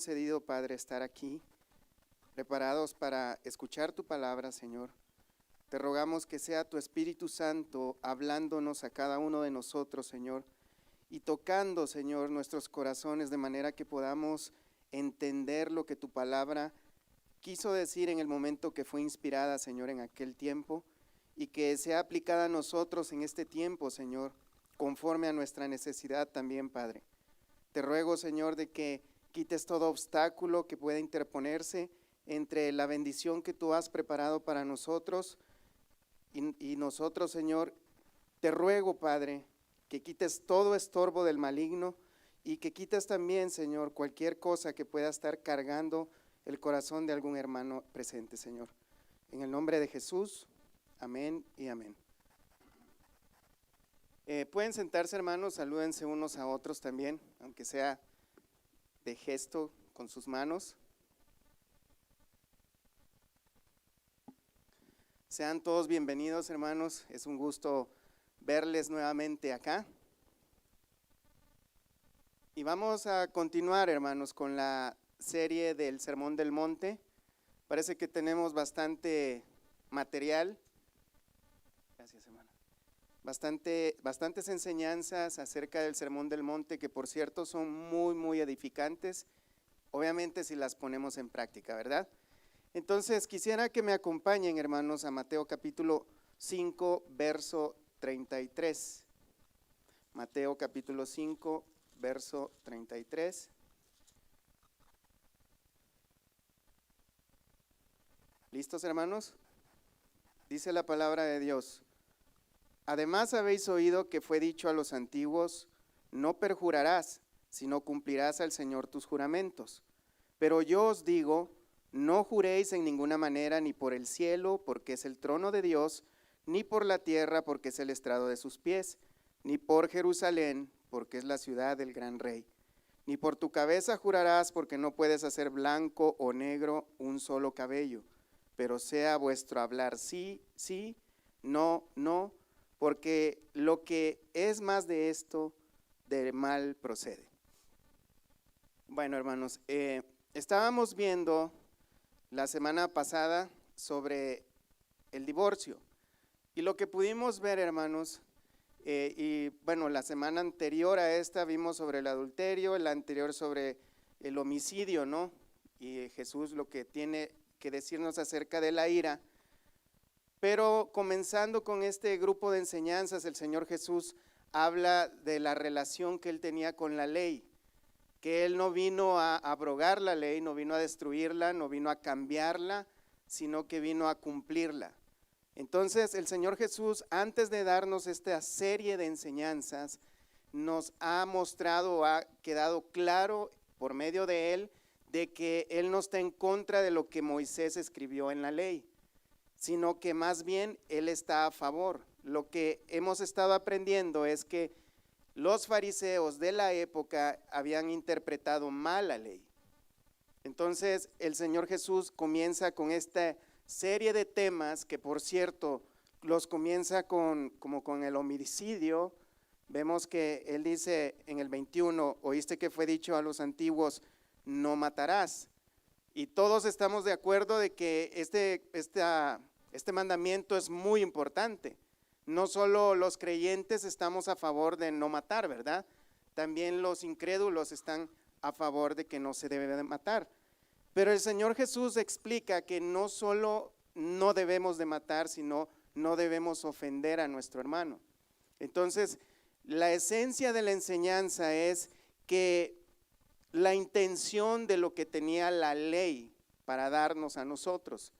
Concedido, Padre, estar aquí, preparados para escuchar tu palabra, Señor. Te rogamos que sea tu Espíritu Santo hablándonos a cada uno de nosotros, Señor, y tocando, Señor, nuestros corazones de manera que podamos entender lo que tu palabra quiso decir en el momento que fue inspirada, Señor, en aquel tiempo, y que sea aplicada a nosotros en este tiempo, Señor, conforme a nuestra necesidad también, Padre. Te ruego, Señor, de que quites todo obstáculo que pueda interponerse entre la bendición que tú has preparado para nosotros y nosotros, Señor. Te ruego, Padre, que quites todo estorbo del maligno y que quites también, Señor, cualquier cosa que pueda estar cargando el corazón de algún hermano presente, Señor. En el nombre de Jesús, amén y amén. Pueden sentarse, hermanos, salúdense unos a otros también, aunque sea de gesto con sus manos. Sean todos bienvenidos, hermanos, es un gusto verles nuevamente acá. Y vamos a continuar, hermanos, con la serie del Sermón del Monte. Parece que tenemos bastante material. Gracias, hermano. Bastantes enseñanzas acerca del Sermón del Monte, que por cierto son muy edificantes, obviamente si las ponemos en práctica, ¿verdad? Entonces quisiera que me acompañen, hermanos, a Mateo capítulo 5, verso 33. Mateo capítulo 5, verso 33. ¿Listos, hermanos? Dice la palabra de Dios: además habéis oído que fue dicho a los antiguos, no perjurarás, sino cumplirás al Señor tus juramentos. Pero yo os digo, no juréis en ninguna manera, ni por el cielo, porque es el trono de Dios, ni por la tierra, porque es el estrado de sus pies, ni por Jerusalén, porque es la ciudad del gran rey. Ni por tu cabeza jurarás, porque no puedes hacer blanco o negro un solo cabello, pero sea vuestro hablar sí, sí, no, no, porque lo que es más de esto, de mal procede. Bueno, hermanos, estábamos viendo la semana pasada sobre el divorcio, y lo que pudimos ver, hermanos, y bueno, la semana anterior a esta vimos sobre el adulterio, la anterior sobre el homicidio, ¿no? Y Jesús lo que tiene que decirnos acerca de la ira. Pero comenzando con este grupo de enseñanzas, el Señor Jesús habla de la relación que Él tenía con la ley, que Él no vino a abrogar la ley, no vino a destruirla, no vino a cambiarla, sino que vino a cumplirla. Entonces el Señor Jesús, antes de darnos esta serie de enseñanzas, nos ha mostrado, ha quedado claro por medio de Él, de que Él no está en contra de lo que Moisés escribió en la ley, sino que más bien Él está a favor. Lo que hemos estado aprendiendo es que los fariseos de la época habían interpretado mal la ley. Entonces el Señor Jesús comienza con esta serie de temas que, por cierto, los comienza como con el homicidio. Vemos que Él dice en el 21, oíste que fue dicho a los antiguos, no matarás. Y todos estamos de acuerdo de que este mandamiento es muy importante. No solo los creyentes estamos a favor de no matar, ¿verdad? También los incrédulos están a favor de que no se debe de matar. Pero el Señor Jesús explica que no solo no debemos de matar, sino no debemos ofender a nuestro hermano. Entonces, la esencia de la enseñanza es que la intención de lo que tenía la ley para darnos a nosotros,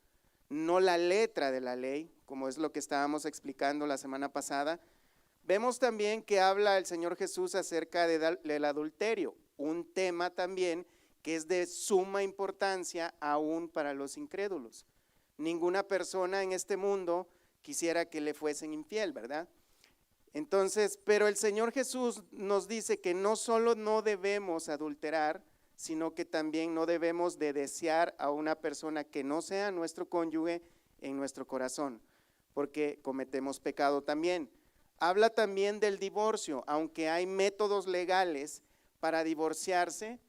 no la letra de la ley, como es lo que estábamos explicando la semana pasada. Vemos también que habla el Señor Jesús acerca del adulterio, un tema también que es de suma importancia aún para los incrédulos. Ninguna persona en este mundo quisiera que le fuesen infiel, ¿verdad? Entonces, pero el Señor Jesús nos dice que no solo no debemos adulterar, sino que también no debemos de desear a una persona que no sea nuestro cónyuge en nuestro corazón, porque cometemos pecado también. Habla también del divorcio, aunque hay métodos legales para divorciarse,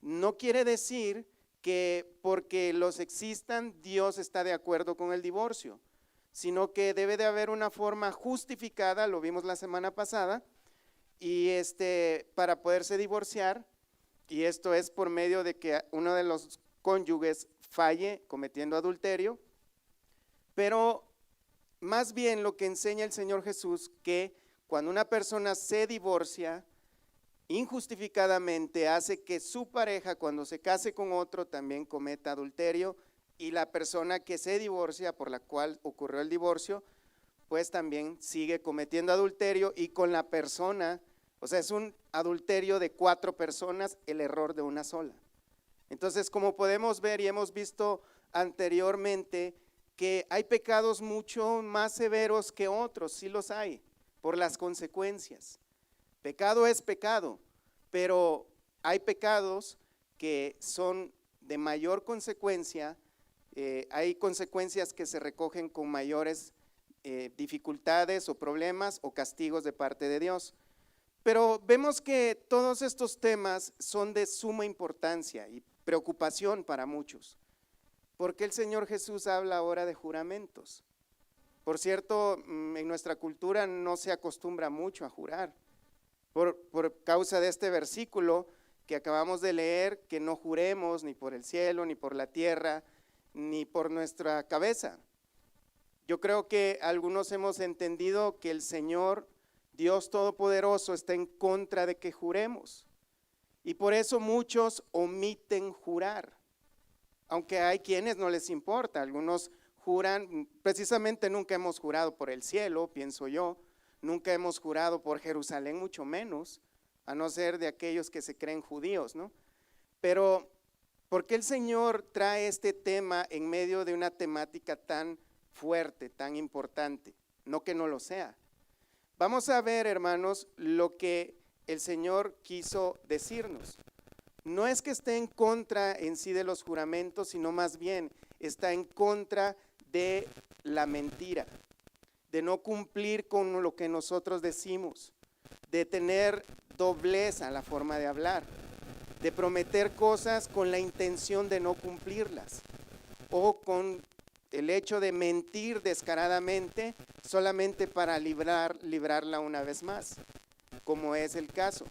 no quiere decir que porque los existan Dios está de acuerdo con el divorcio, sino que debe de haber una forma justificada, lo vimos la semana pasada, y para poderse divorciar, y esto es por medio de que uno de los cónyuges falle cometiendo adulterio, pero más bien lo que enseña el Señor Jesús, que cuando una persona se divorcia injustificadamente, hace que su pareja cuando se case con otro también cometa adulterio, y la persona que se divorcia, por la cual ocurrió el divorcio, pues también sigue cometiendo adulterio, y con la persona, o sea, es un adulterio de 4 personas, el error de una sola. Entonces, como podemos ver y hemos visto anteriormente, que hay pecados mucho más severos que otros, sí los hay, por las consecuencias. Pecado es pecado, pero hay pecados que son de mayor consecuencia, hay consecuencias que se recogen con mayores dificultades o problemas o castigos de parte de Dios. Pero vemos que todos estos temas son de suma importancia y preocupación para muchos, porque el Señor Jesús habla ahora de juramentos. Por cierto, en nuestra cultura no se acostumbra mucho a jurar, por causa de este versículo que acabamos de leer, que no juremos ni por el cielo, ni por la tierra, ni por nuestra cabeza. Yo creo que algunos hemos entendido que el Señor, Dios Todopoderoso, está en contra de que juremos, y por eso muchos omiten jurar, aunque hay quienes no les importa. Algunos juran, precisamente nunca hemos jurado por el cielo, pienso yo, nunca hemos jurado por Jerusalén, mucho menos, a no ser de aquellos que se creen judíos, ¿no? Pero, ¿por qué el Señor trae este tema en medio de una temática tan fuerte, tan importante? No que no lo sea. Vamos a ver, hermanos, lo que el Señor quiso decirnos. No es que esté en contra en sí de los juramentos, sino más bien está en contra de la mentira, de no cumplir con lo que nosotros decimos, de tener doblez a la forma de hablar, de prometer cosas con la intención de no cumplirlas, o con el hecho de mentir descaradamente solamente para librarla una vez más, como es el caso.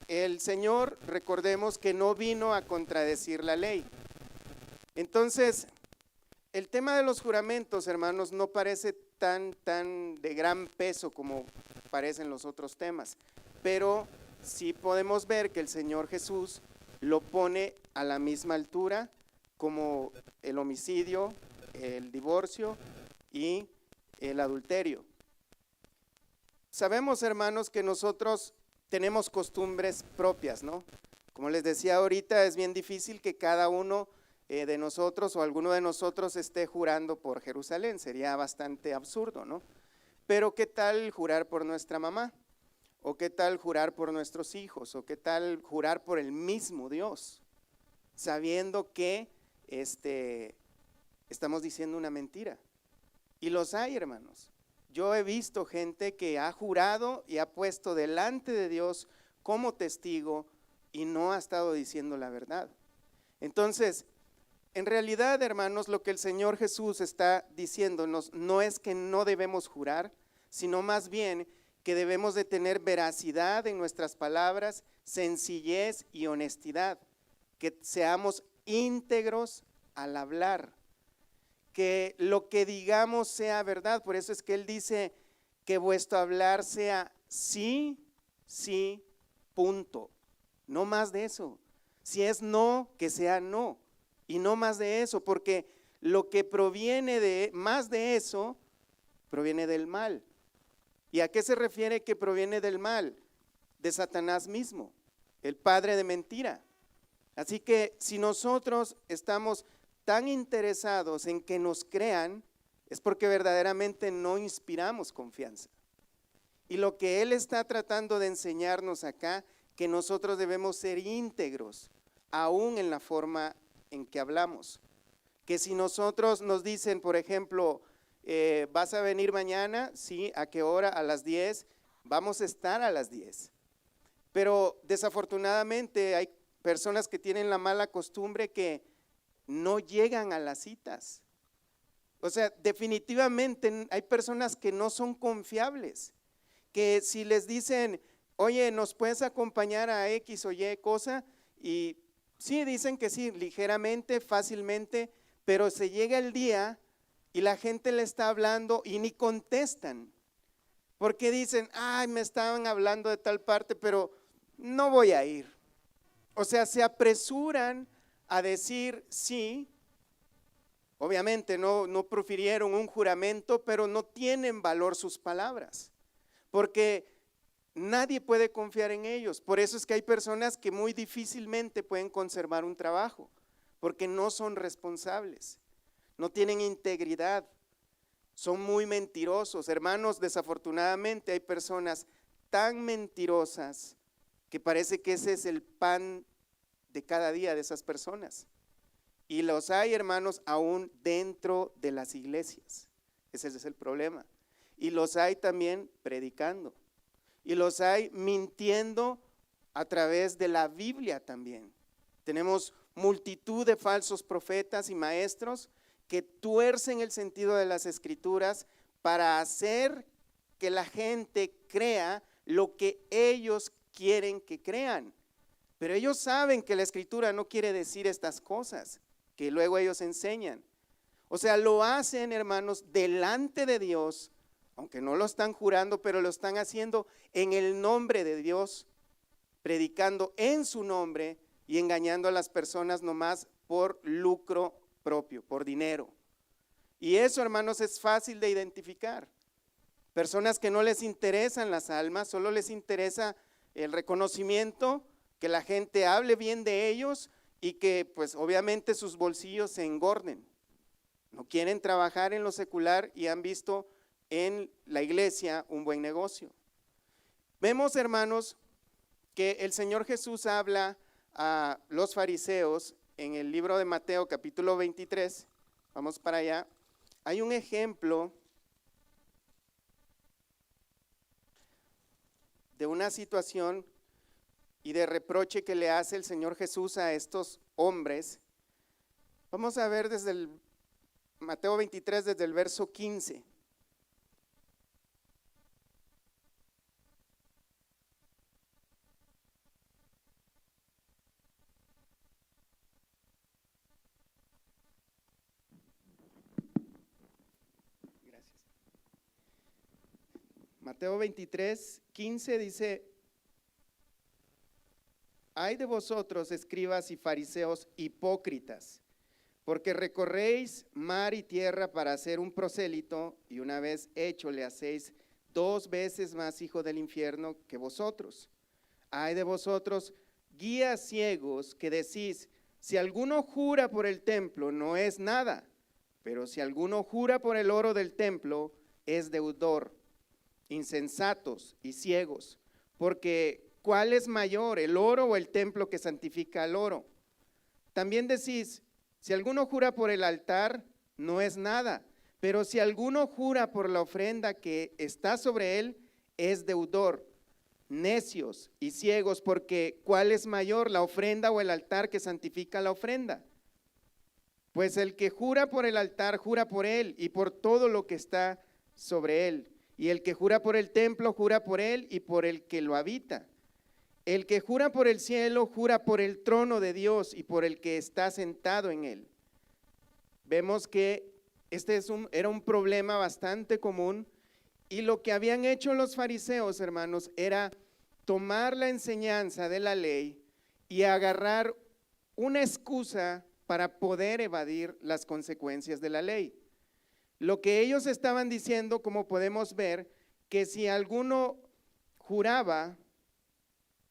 El Señor, recordemos que no vino a contradecir la ley. Entonces, el tema de los juramentos, hermanos, no parece tan de gran peso como parecen los otros temas, pero sí podemos ver que el Señor Jesús lo pone a la misma altura como el homicidio, el divorcio y el adulterio. Sabemos, hermanos, que nosotros tenemos costumbres propias, ¿no? Como les decía ahorita, es bien difícil que cada uno de nosotros o alguno de nosotros esté jurando por Jerusalén, sería bastante absurdo, ¿no? Pero ¿qué tal jurar por nuestra mamá? ¿O qué tal jurar por nuestros hijos? ¿O qué tal jurar por el mismo Dios? Sabiendo que estamos diciendo una mentira. Y los hay, hermanos. Yo he visto gente que ha jurado y ha puesto delante de Dios como testigo y no ha estado diciendo la verdad. Entonces, en realidad, hermanos, lo que el Señor Jesús está diciéndonos no es que no debemos jurar, sino más bien que debemos de tener veracidad en nuestras palabras, sencillez y honestidad, que seamos íntegros al hablar, que lo que digamos sea verdad. Por eso es que Él dice que vuestro hablar sea sí, sí, punto, no más de eso. Si es no, que sea no, y no más de eso, porque lo que proviene de más de eso, proviene del mal. ¿Y a qué se refiere que proviene del mal? De Satanás mismo, el padre de mentira. Así que si nosotros estamos tan interesados en que nos crean, es porque verdaderamente no inspiramos confianza. Y lo que Él está tratando de enseñarnos acá, que nosotros debemos ser íntegros, aún en la forma en que hablamos. Que si nosotros nos dicen, por ejemplo, ¿vas a venir mañana? Sí, ¿a qué hora? A las 10, vamos a estar a las 10. Pero desafortunadamente hay personas que tienen la mala costumbre que no llegan a las citas. O sea, definitivamente hay personas que no son confiables, que si les dicen, oye, ¿nos puedes acompañar a X o Y cosa? Y sí, dicen que sí, ligeramente, fácilmente, pero se llega el día y la gente le está hablando y ni contestan, porque dicen, ay, me estaban hablando de tal parte, pero no voy a ir. O sea, se apresuran a decir sí. Obviamente no profirieron un juramento, pero no tienen valor sus palabras, porque nadie puede confiar en ellos. Por eso es que hay personas que muy difícilmente pueden conservar un trabajo, porque no son responsables, no tienen integridad, son muy mentirosos. Hermanos, desafortunadamente hay personas tan mentirosas que parece que ese es el pan de cada día de esas personas. Y los hay, hermanos, aún dentro de las iglesias. Ese es el problema. Y los hay también predicando. Y los hay mintiendo a través de la Biblia también. Tenemos multitud de falsos profetas y maestros que tuercen el sentido de las escrituras para hacer que la gente crea lo que ellos quieren que crean. Pero ellos saben que la escritura no quiere decir estas cosas que luego ellos enseñan. O sea, lo hacen, hermanos, delante de Dios, aunque no lo están jurando, pero lo están haciendo en el nombre de Dios, predicando en su nombre y engañando a las personas nomás por lucro propio, por dinero. Y eso, hermanos, es fácil de identificar. Personas que no les interesan las almas, solo les interesa el reconocimiento, que la gente hable bien de ellos y que pues obviamente sus bolsillos se engorden. No quieren trabajar en lo secular y han visto en la iglesia un buen negocio. Vemos, hermanos, que el Señor Jesús habla a los fariseos en el libro de Mateo capítulo 23, vamos para allá. Hay un ejemplo de una situación y de reproche que le hace el Señor Jesús a estos hombres. Vamos a ver desde el Mateo 23, desde el verso 15. Gracias. Mateo 23, 15 dice: Ay de vosotros, escribas y fariseos hipócritas, porque recorréis mar y tierra para hacer un prosélito, y una vez hecho le hacéis 2 veces más hijo del infierno que vosotros. Ay de vosotros, guías ciegos, que decís, si alguno jura por el templo, no es nada, pero si alguno jura por el oro del templo, es deudor. Insensatos y ciegos, porque ¿cuál es mayor, el oro o el templo que santifica al oro? También decís, si alguno jura por el altar, no es nada, pero si alguno jura por la ofrenda que está sobre él, es deudor. Necios y ciegos, porque ¿cuál es mayor, la ofrenda o el altar que santifica la ofrenda? Pues el que jura por el altar, jura por él y por todo lo que está sobre él. Y el que jura por el templo, jura por él y por el que lo habita. El que jura por el cielo, jura por el trono de Dios y por el que está sentado en él. Vemos que era un problema bastante común, y lo que habían hecho los fariseos, hermanos, era tomar la enseñanza de la ley y agarrar una excusa para poder evadir las consecuencias de la ley. Lo que ellos estaban diciendo, como podemos ver, que si alguno juraba,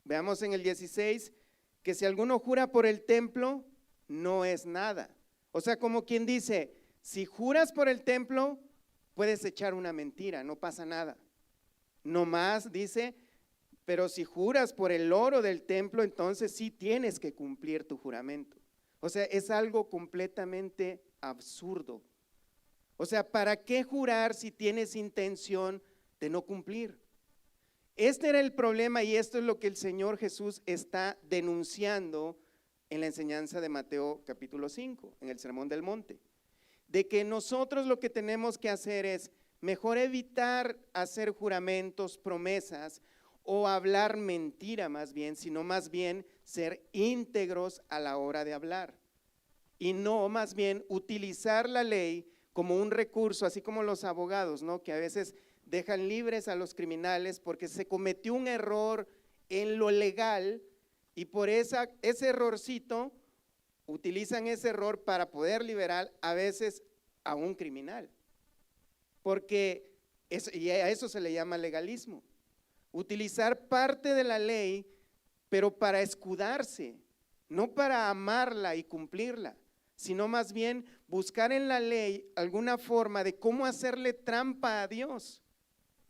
veamos en el 16, que si alguno jura por el templo, no es nada. O sea, como quien dice, si juras por el templo, puedes echar una mentira, no pasa nada. No más dice, pero si juras por el oro del templo, entonces sí tienes que cumplir tu juramento. O sea, es algo completamente absurdo. O sea, ¿para qué jurar si tienes intención de no cumplir? Este era el problema, y esto es lo que el Señor Jesús está denunciando en la enseñanza de Mateo capítulo 5, en el Sermón del Monte, de que nosotros lo que tenemos que hacer es mejor evitar hacer juramentos, promesas o hablar mentira más bien, sino más bien ser íntegros a la hora de hablar y no más bien utilizar la ley como un recurso, así como los abogados, ¿no? Que a veces dejan libres a los criminales porque se cometió un error en lo legal y por ese errorcito utilizan ese error para poder liberar a veces a un criminal, porque y a eso se le llama legalismo, utilizar parte de la ley pero para escudarse, no para amarla y cumplirla, sino más bien buscar en la ley alguna forma de cómo hacerle trampa a Dios.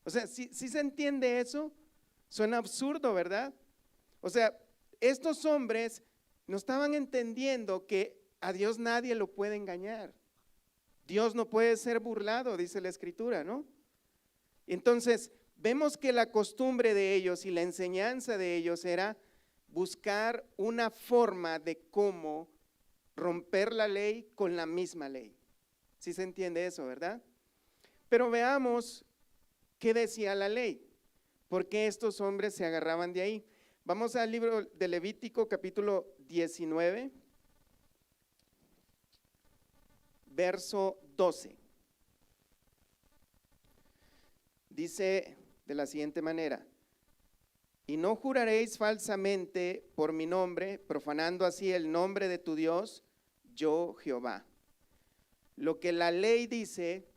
O sea, ¿sí se entiende eso? Suena absurdo, ¿verdad? O sea, estos hombres no estaban entendiendo que a Dios nadie lo puede engañar. Dios no puede ser burlado, dice la Escritura, ¿no? Entonces, vemos que la costumbre de ellos y la enseñanza de ellos era buscar una forma de cómo romper la ley con la misma ley. ¿Sí se entiende eso, verdad? Pero veamos qué decía la ley, por qué estos hombres se agarraban de ahí. Vamos al libro de Levítico capítulo 19, verso 12. Dice de la siguiente manera: y no juraréis falsamente por mi nombre, profanando así el nombre de tu Dios, yo Jehová. Lo que la ley dice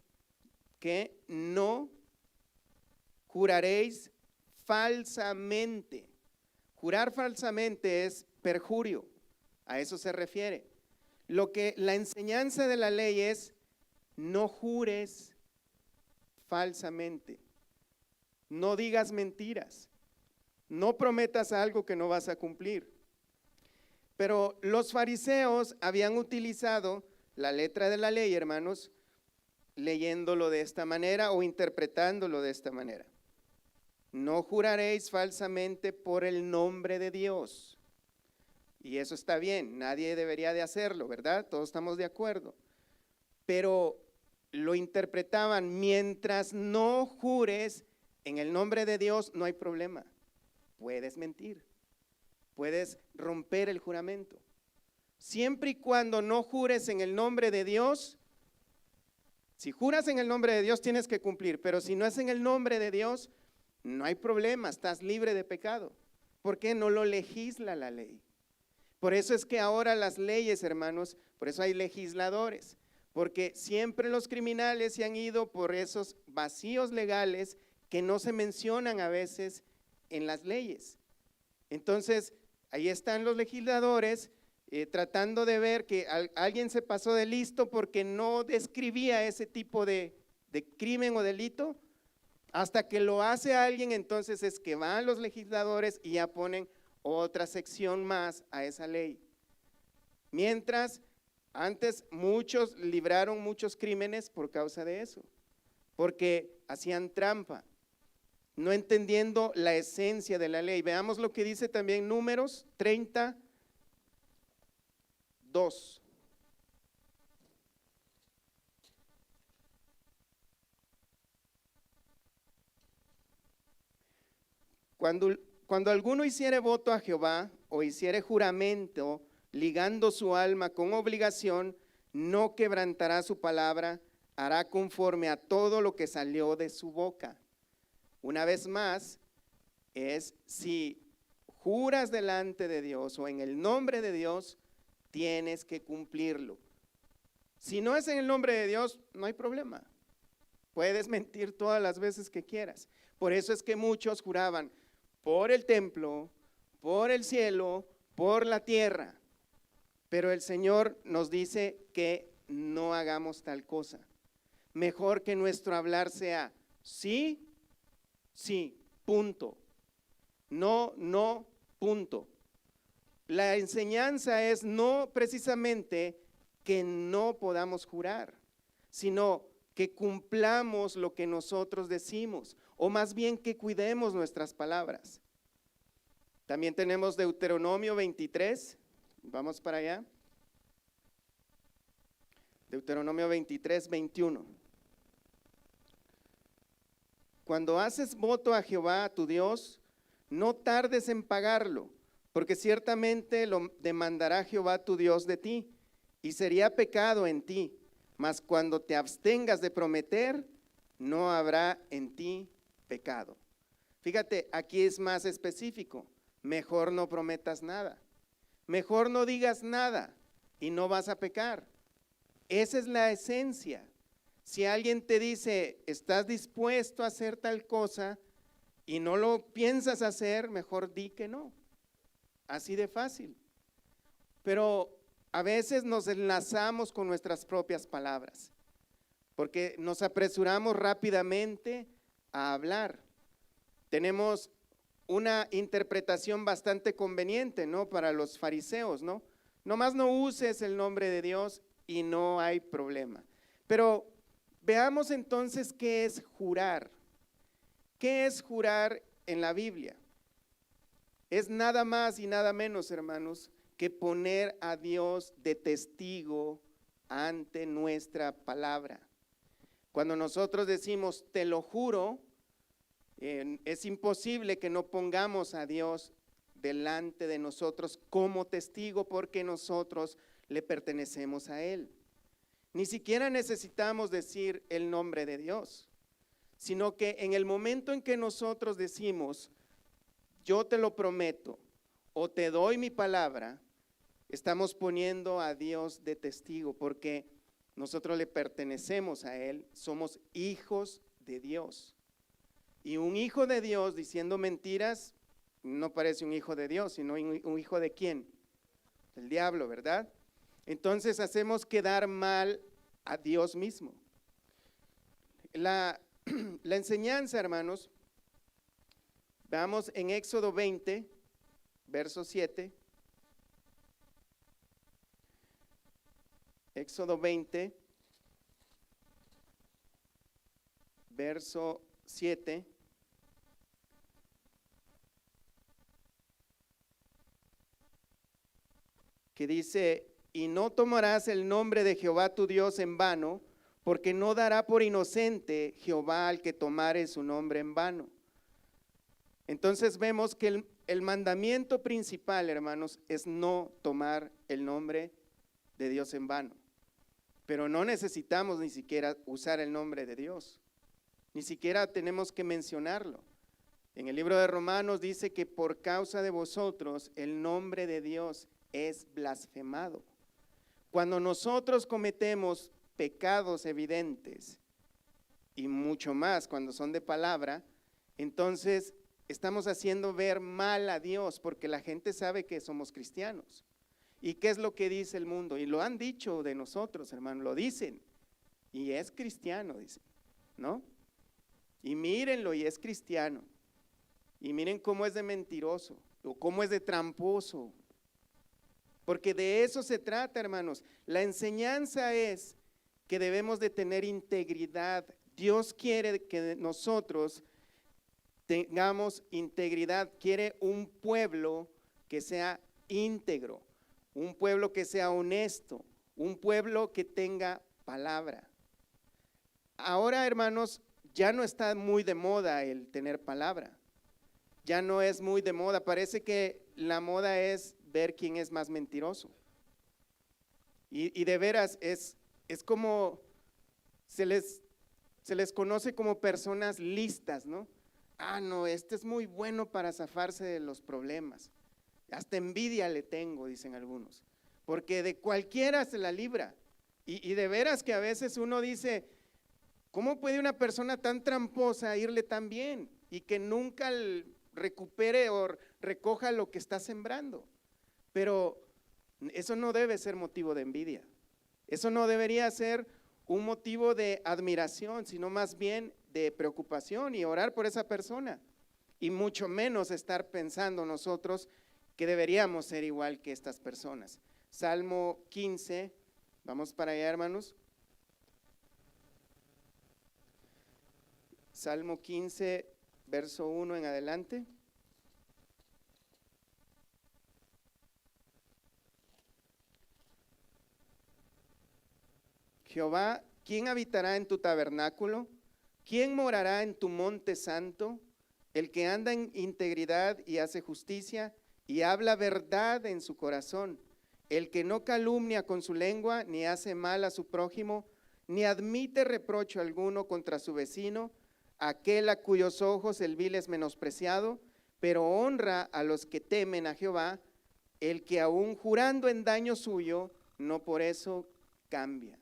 que no juraréis falsamente. Jurar falsamente es perjurio, a eso se refiere. Lo que la enseñanza de la ley es: no jures falsamente, no digas mentiras, no prometas algo que no vas a cumplir. Pero los fariseos habían utilizado la letra de la ley, hermanos, leyéndolo de esta manera o interpretándolo de esta manera. No juraréis falsamente por el nombre de Dios. Y eso está bien, nadie debería de hacerlo, ¿verdad? Todos estamos de acuerdo. Pero lo interpretaban: mientras no jures en el nombre de Dios, no hay problema. Puedes mentir, puedes romper el juramento. Siempre y cuando no jures en el nombre de Dios, si juras en el nombre de Dios tienes que cumplir, pero si no es en el nombre de Dios, no hay problema, estás libre de pecado. ¿Por qué? No lo legisla la ley. Por eso es que ahora las leyes, hermanos, por eso hay legisladores, porque siempre los criminales se han ido por esos vacíos legales que no se mencionan a veces en las leyes. Entonces, ahí están los legisladores tratando de ver que alguien se pasó de listo porque no describía ese tipo de crimen o delito. Hasta que lo hace alguien, entonces es que van los legisladores y ya ponen otra sección más a esa ley. Mientras, antes muchos libraron muchos crímenes por causa de eso, porque hacían trampa, no entendiendo la esencia de la ley. Veamos lo que dice también Números 32. Cuando alguno hiciere voto a Jehová o hiciere juramento, ligando su alma con obligación, no quebrantará su palabra, hará conforme a todo lo que salió de su boca. Una vez más, es si juras delante de Dios o en el nombre de Dios, tienes que cumplirlo. Si no es en el nombre de Dios, no hay problema. Puedes mentir todas las veces que quieras. Por eso es que muchos juraban por el templo, por el cielo, por la tierra. Pero el Señor nos dice que no hagamos tal cosa. Mejor que nuestro hablar sea sí, sí, punto. No, no, punto. La enseñanza es no precisamente que no podamos jurar, sino que cumplamos lo que nosotros decimos, o más bien que cuidemos nuestras palabras. También tenemos Deuteronomio 23, Vamos para allá. Deuteronomio 23, 21. Cuando haces voto a Jehová, tu Dios, no tardes en pagarlo, porque ciertamente lo demandará Jehová tu Dios de ti, y sería pecado en ti. Mas cuando te abstengas de prometer, no habrá en ti pecado. Fíjate, aquí es más específico. Mejor no prometas nada. Mejor no digas nada y no vas a pecar. Esa es la esencia. Si alguien te dice, ¿estás dispuesto a hacer tal cosa y no lo piensas hacer? Mejor di que no. Así de fácil. Pero a veces nos enlazamos con nuestras propias palabras, porque nos apresuramos rápidamente a hablar. Tenemos una interpretación bastante conveniente, ¿no? Para los fariseos, ¿no? Nomás no uses el nombre de Dios y no hay problema. Pero veamos entonces qué es jurar. ¿Qué es jurar en la Biblia? Es nada más y nada menos, hermanos, que poner a Dios de testigo ante nuestra palabra. Cuando nosotros decimos, te lo juro, es imposible que no pongamos a Dios delante de nosotros como testigo, porque nosotros le pertenecemos a Él. Ni siquiera necesitamos decir el nombre de Dios, sino que en el momento en que nosotros decimos, yo te lo prometo o te doy mi palabra, estamos poniendo a Dios de testigo, porque nosotros le pertenecemos a Él, somos hijos de Dios. Y un hijo de Dios diciendo mentiras no parece un hijo de Dios, sino un hijo de ¿quién? Del diablo, ¿verdad? Entonces hacemos quedar mal a Dios mismo. La enseñanza, hermanos, veamos en Éxodo 20, verso 7. Éxodo 20, verso 7. Que dice, y no tomarás el nombre de Jehová tu Dios en vano, porque no dará por inocente Jehová al que tomare su nombre en vano. Entonces vemos que el mandamiento principal, hermanos, es no tomar el nombre de Dios en vano. Pero no necesitamos ni siquiera usar el nombre de Dios, ni siquiera tenemos que mencionarlo. En el libro de Romanos dice que por causa de vosotros el nombre de Dios es blasfemado. Cuando nosotros cometemos pecados evidentes, y mucho más cuando son de palabra, entonces estamos haciendo ver mal a Dios, porque la gente sabe que somos cristianos. ¿Y qué es lo que dice el mundo? Y lo han dicho de nosotros, hermano, lo dicen. Y es cristiano, dicen, ¿no? Y mírenlo, y es cristiano. Y miren cómo es de mentiroso, o cómo es de tramposo. Porque de eso se trata, hermanos. La enseñanza es que debemos de tener integridad. Dios quiere que nosotros tengamos integridad. Quiere un pueblo que sea íntegro, un pueblo que sea honesto, un pueblo que tenga palabra. Ahora, hermanos, ya no está muy de moda el tener palabra. Ya no es muy de moda. Parece que la moda es ver quién es más mentiroso. Y de veras es como se les conoce como personas listas, ¿no? Ah, no, este es muy bueno para zafarse de los problemas. Hasta envidia le tengo, dicen algunos, porque de cualquiera se la libra. Y de veras que a veces uno dice, ¿cómo puede una persona tan tramposa irle tan bien y que nunca recupere o recoja lo que está sembrando? Pero eso no debe ser motivo de envidia. Eso no debería ser un motivo de admiración, sino más bien de preocupación y orar por esa persona. Y mucho menos estar pensando nosotros que deberíamos ser igual que estas personas. Salmo 15, vamos para allá, hermanos. Salmo 15, verso 1 en adelante. Jehová, ¿quién habitará en tu tabernáculo? ¿Quién morará en tu monte santo? El que anda en integridad y hace justicia y habla verdad en su corazón, el que no calumnia con su lengua, ni hace mal a su prójimo, ni admite reprocho alguno contra su vecino, aquel a cuyos ojos el vil es menospreciado, pero honra a los que temen a Jehová, el que aún jurando en daño suyo, no por eso cambia.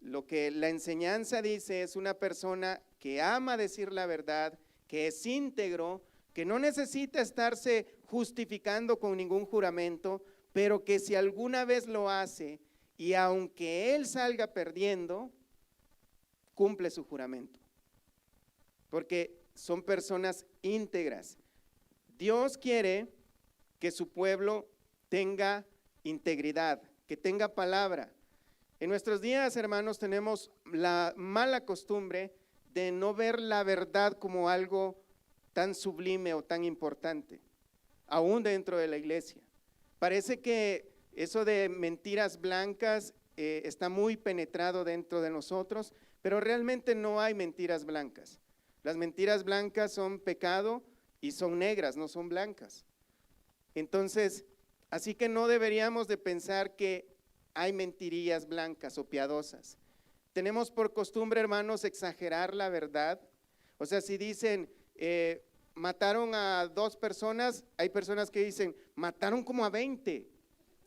Lo que la enseñanza dice es una persona que ama decir la verdad, que es íntegro, que no necesita estarse justificando con ningún juramento, pero que si alguna vez lo hace y aunque él salga perdiendo, cumple su juramento. Porque son personas íntegras. Dios quiere que su pueblo tenga integridad, que tenga palabra. En nuestros días, hermanos, tenemos la mala costumbre de no ver la verdad como algo tan sublime o tan importante, aún dentro de la iglesia. Parece que eso de mentiras blancas está muy penetrado dentro de nosotros, pero realmente no hay mentiras blancas. Las mentiras blancas son pecado y son negras, no son blancas. Entonces, así que no deberíamos de pensar que hay mentirillas blancas o piadosas. Tenemos por costumbre, hermanos, exagerar la verdad. O sea, si dicen, mataron a 2 personas, hay personas que dicen, mataron como a 20,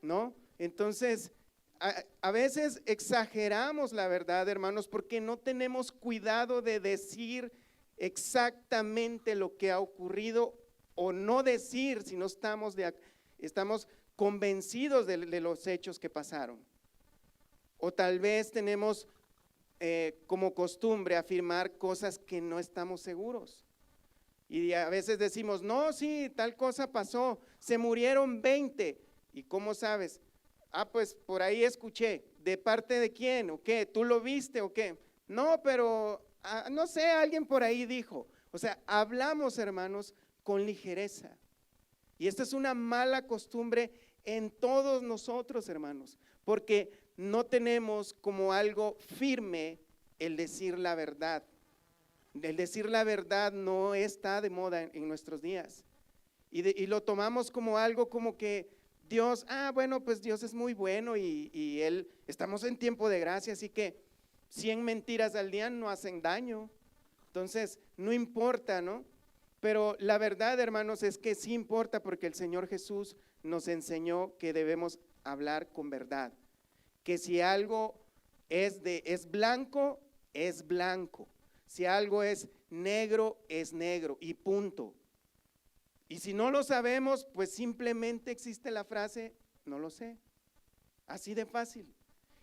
¿no? Entonces, a veces exageramos la verdad, hermanos, porque no tenemos cuidado de decir exactamente lo que ha ocurrido o no decir si no estamos convencidos de los hechos que pasaron. O tal vez tenemos como costumbre afirmar cosas que no estamos seguros. Y a veces decimos, no, sí, tal cosa pasó, se murieron 20. ¿Y cómo sabes? Pues por ahí escuché. ¿De parte de quién o qué? ¿Tú lo viste o qué? No, pero no sé, alguien por ahí dijo. O sea, hablamos, hermanos, con ligereza. Y esta es una mala costumbre en todos nosotros, hermanos, porque no tenemos como algo firme el decir la verdad. El decir la verdad no está de moda en nuestros días. Y lo tomamos como algo como que Dios, bueno, pues Dios es muy bueno y Él, estamos en tiempo de gracia, así que 100 mentiras al día no hacen daño. Entonces, no importa, ¿no? Pero la verdad, hermanos, es que sí importa porque el Señor Jesús nos enseñó que debemos hablar con verdad. Que si algo es blanco, es blanco. Si algo es negro y punto. Y si no lo sabemos, pues simplemente existe la frase, no lo sé. Así de fácil.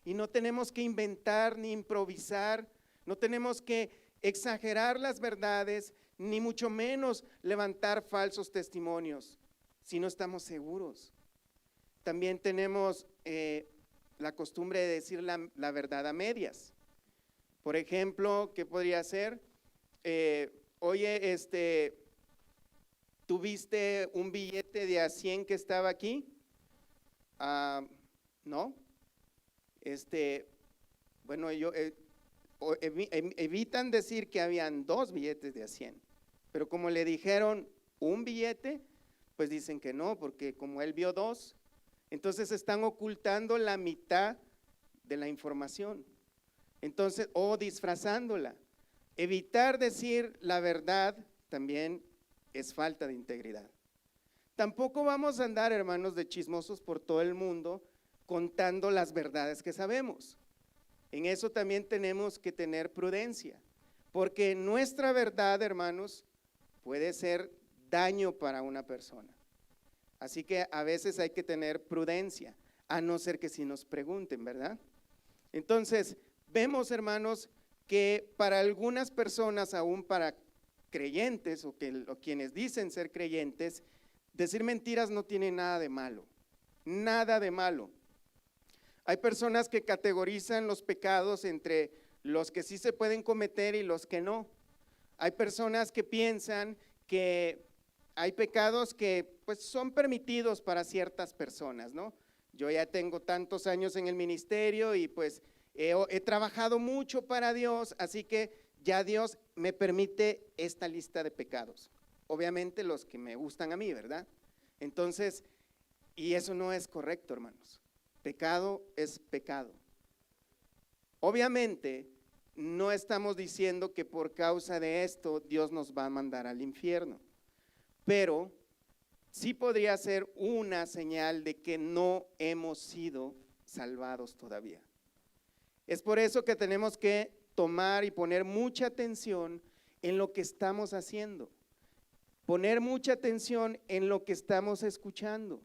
Y no tenemos que inventar ni improvisar, no tenemos que exagerar las verdades, ni mucho menos levantar falsos testimonios, si no estamos seguros. También tenemos la costumbre de decir la verdad a medias. Por ejemplo, ¿qué podría ser? Oye, ¿tuviste un billete de a 100 que estaba aquí? ¿No? Bueno, evitan decir que habían 2 billetes de a 100, pero como le dijeron un billete, pues dicen que no, porque como él vio 2, entonces están ocultando la mitad de la información. Entonces, o disfrazándola. Evitar decir la verdad también es falta de integridad. Tampoco vamos a andar, hermanos, de chismosos por todo el mundo contando las verdades que sabemos. En eso también tenemos que tener prudencia, porque nuestra verdad, hermanos, puede ser daño para una persona. Así que a veces hay que tener prudencia, a no ser que si nos pregunten, ¿verdad? Entonces, vemos, hermanos, que para algunas personas, aún para creyentes o quienes dicen ser creyentes, decir mentiras no tiene nada de malo, nada de malo. Hay personas que categorizan los pecados entre los que sí se pueden cometer y los que no. Hay personas que piensan que hay pecados que pues son permitidos para ciertas personas, ¿no? Yo ya tengo tantos años en el ministerio y pues he trabajado mucho para Dios, así que ya Dios me permite esta lista de pecados. Obviamente los que me gustan a mí, ¿verdad? Entonces, y eso no es correcto, hermanos. Pecado es pecado. Obviamente, no estamos diciendo que por causa de esto Dios nos va a mandar al infierno, pero sí podría ser una señal de que no hemos sido salvados todavía. Es por eso que tenemos que tomar y poner mucha atención en lo que estamos haciendo, poner mucha atención en lo que estamos escuchando.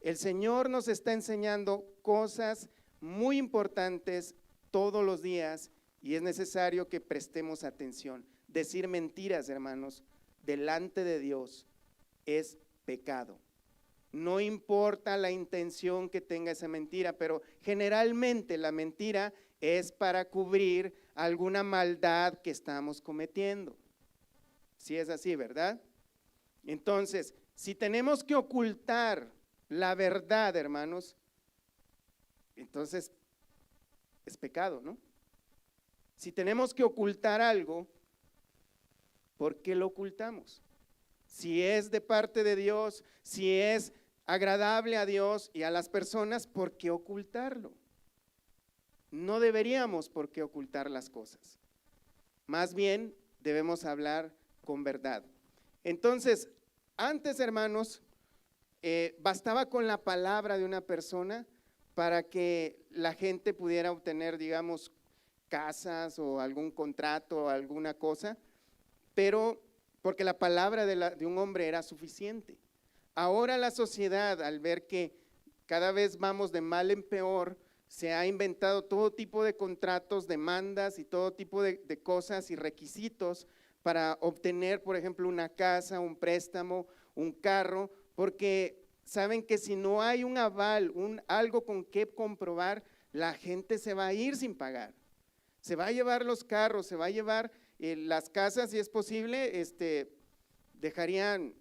El Señor nos está enseñando cosas muy importantes todos los días y es necesario que prestemos atención. Decir mentiras, hermanos, delante de Dios es pecado. No importa la intención que tenga esa mentira, pero generalmente la mentira es para cubrir alguna maldad que estamos cometiendo. Si es así, ¿verdad? Entonces, si tenemos que ocultar la verdad, hermanos, entonces es pecado, ¿no? Si tenemos que ocultar algo, ¿por qué lo ocultamos? Si es de parte de Dios, si es agradable a Dios y a las personas, ¿por qué ocultarlo? No deberíamos por qué ocultar las cosas. Más bien debemos hablar con verdad. Entonces, antes, hermanos, bastaba con la palabra de una persona para que la gente pudiera obtener, digamos, casas o algún contrato o alguna cosa, pero porque la palabra de un hombre era suficiente. Ahora la sociedad, al ver que cada vez vamos de mal en peor, se ha inventado todo tipo de contratos, demandas y todo tipo de cosas y requisitos para obtener, por ejemplo, una casa, un préstamo, un carro, porque saben que si no hay un aval, algo con qué comprobar, la gente se va a ir sin pagar. Se va a llevar los carros, se va a llevar las casas, si es posible, dejarían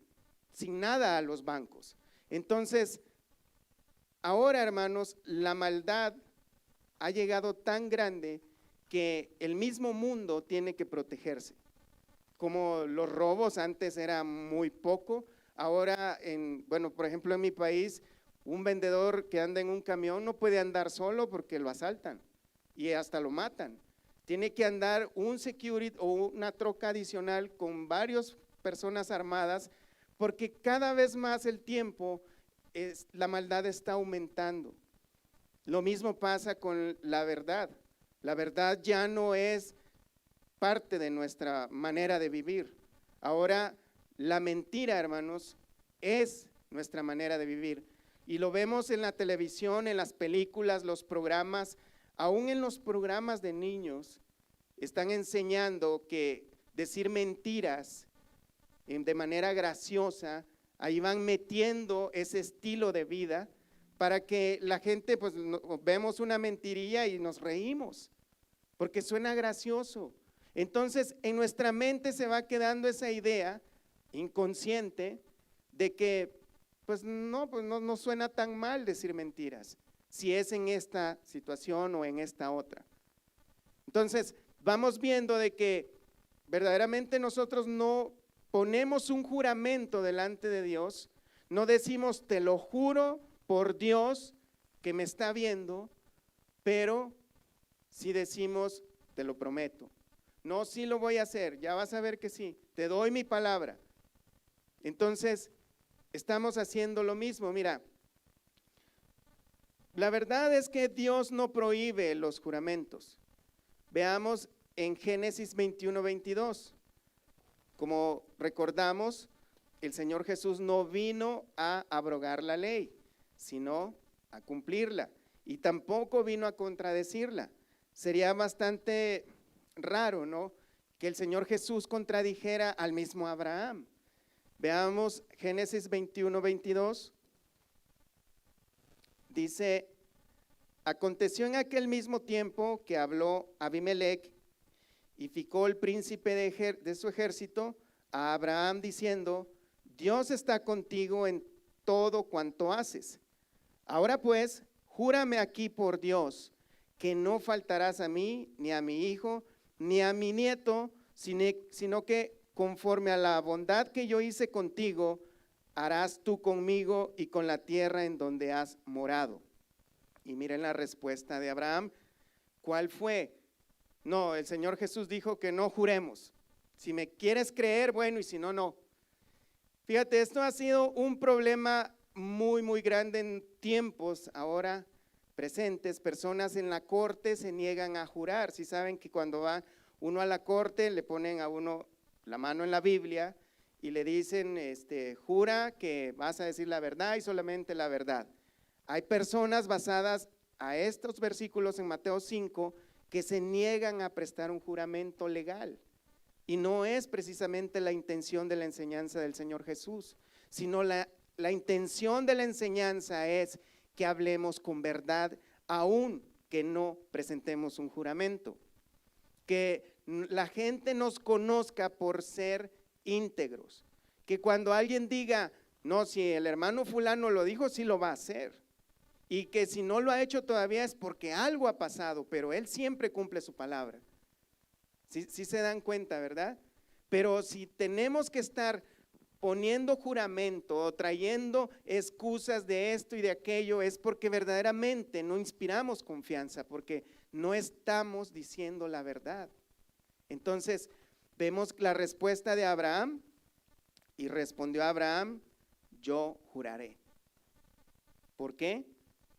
sin nada a los bancos. Entonces, ahora, hermanos, la maldad ha llegado tan grande que el mismo mundo tiene que protegerse. Como los robos antes era muy poco, ahora, bueno, por ejemplo, en mi país, un vendedor que anda en un camión no puede andar solo porque lo asaltan y hasta lo matan. Tiene que andar un security o una troca adicional con varias personas armadas porque cada vez más el tiempo, la maldad está aumentando. Lo mismo pasa con la verdad. La verdad ya no es parte de nuestra manera de vivir. Ahora la mentira, hermanos, es nuestra manera de vivir. Y lo vemos en la televisión, en las películas, los programas, aún en los programas de niños, están enseñando que decir mentiras de manera graciosa, ahí van metiendo ese estilo de vida para que la gente, pues vemos una mentirilla y nos reímos, porque suena gracioso. Entonces, en nuestra mente se va quedando esa idea inconsciente de que, pues no suena tan mal decir mentiras, si es en esta situación o en esta otra. Entonces, vamos viendo de que verdaderamente nosotros no ponemos un juramento delante de Dios, no decimos te lo juro por Dios que me está viendo, pero sí decimos te lo prometo. No, sí lo voy a hacer, ya vas a ver que sí, te doy mi palabra. Entonces, estamos haciendo lo mismo. Mira, la verdad es que Dios no prohíbe los juramentos. Veamos en Génesis 21:22. Como recordamos, el Señor Jesús no vino a abrogar la ley, sino a cumplirla. Y tampoco vino a contradecirla. Sería bastante raro, ¿no?, que el Señor Jesús contradijera al mismo Abraham. Veamos Génesis 21:22. Dice: aconteció en aquel mismo tiempo que habló Abimelech y Ficol, príncipe de su ejército, a Abraham diciendo: Dios está contigo en todo cuanto haces. Ahora pues, júrame aquí por Dios, que no faltarás a mí, ni a mi hijo, ni a mi nieto, sino que conforme a la bondad que yo hice contigo, harás tú conmigo y con la tierra en donde has morado. Y miren la respuesta de Abraham. ¿Cuál fue? No, el Señor Jesús dijo que no juremos. Si me quieres creer, bueno, y si no, no. Fíjate, esto ha sido un problema muy grande en tiempos ahora presentes. Personas en la corte se niegan a jurar. Si saben que cuando va uno a la corte le ponen a uno la mano en la Biblia y le dicen, jura que vas a decir la verdad y solamente la verdad. Hay personas basadas a estos versículos en Mateo 5 que se niegan a prestar un juramento legal. Y no es precisamente la intención de la enseñanza del Señor Jesús, sino la intención de la enseñanza es que hablemos con verdad, aun que no presentemos un juramento. Que la gente nos conozca por ser íntegros. Que cuando alguien diga, no, si el hermano fulano lo dijo, sí lo va a hacer. Y que si no lo ha hecho todavía es porque algo ha pasado, pero él siempre cumple su palabra. Sí se dan cuenta, ¿verdad? Pero si tenemos que estar poniendo juramento o trayendo excusas de esto y de aquello, es porque verdaderamente no inspiramos confianza, porque no estamos diciendo la verdad. Entonces, vemos la respuesta de Abraham y respondió Abraham, yo juraré. ¿Por qué?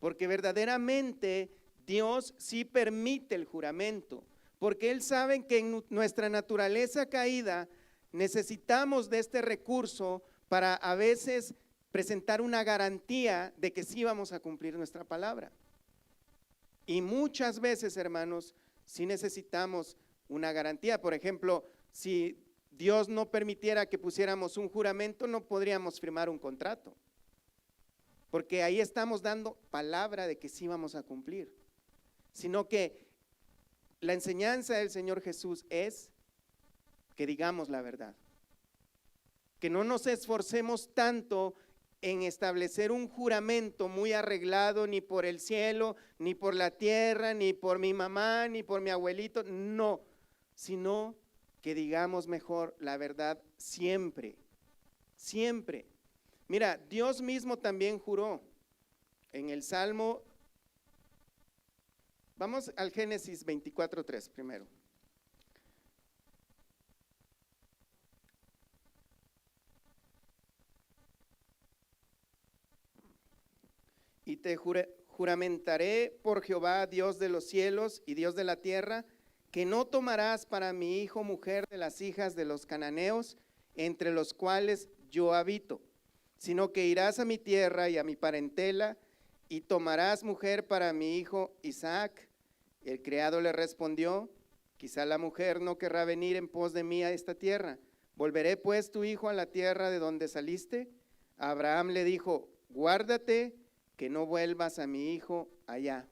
Porque verdaderamente Dios sí permite el juramento. Porque Él sabe que en nuestra naturaleza caída necesitamos de este recurso para a veces presentar una garantía de que sí vamos a cumplir nuestra palabra. Y muchas veces, hermanos, sí necesitamos una garantía. Por ejemplo, si Dios no permitiera que pusiéramos un juramento, no podríamos firmar un contrato. Porque ahí estamos dando palabra de que sí vamos a cumplir. Sino que la enseñanza del Señor Jesús es que digamos la verdad, que no nos esforcemos tanto en establecer un juramento muy arreglado ni por el cielo, ni por la tierra, ni por mi mamá, ni por mi abuelito, no, sino que digamos mejor la verdad siempre, siempre. Mira, Dios mismo también juró en el Salmo. Vamos al Génesis 24:3 primero. Y te juramentaré por Jehová, Dios de los cielos y Dios de la tierra, que no tomarás para mi hijo mujer de las hijas de los cananeos, entre los cuales yo habito, sino que irás a mi tierra y a mi parentela, y tomarás mujer para mi hijo Isaac. El criado le respondió, quizá la mujer no querrá venir en pos de mí a esta tierra. ¿Volveré pues tu hijo a la tierra de donde saliste? Abraham le dijo, guárdate que no vuelvas a mi hijo allá.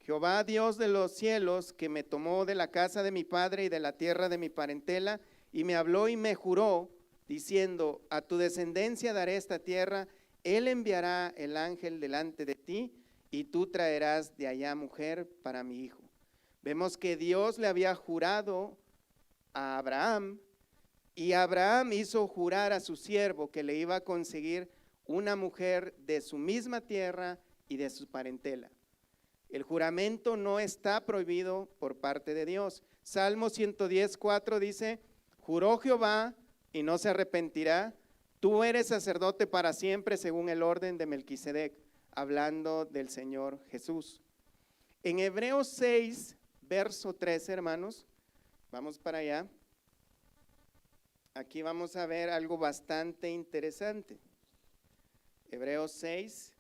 Jehová, Dios de los cielos, que me tomó de la casa de mi padre y de la tierra de mi parentela, y me habló y me juró, diciendo, a tu descendencia daré esta tierra, él enviará el ángel delante de ti, y tú traerás de allá mujer para mi hijo. Vemos que Dios le había jurado a Abraham, y Abraham hizo jurar a su siervo que le iba a conseguir una mujer de su misma tierra y de su parentela. El juramento no está prohibido por parte de Dios. Salmo 110:4 dice, juró Jehová y no se arrepentirá, tú eres sacerdote para siempre según el orden de Melquisedec, hablando del Señor Jesús. En Hebreos 6, verso 13, hermanos, vamos para allá. Aquí vamos a ver algo bastante interesante. Hebreos 6,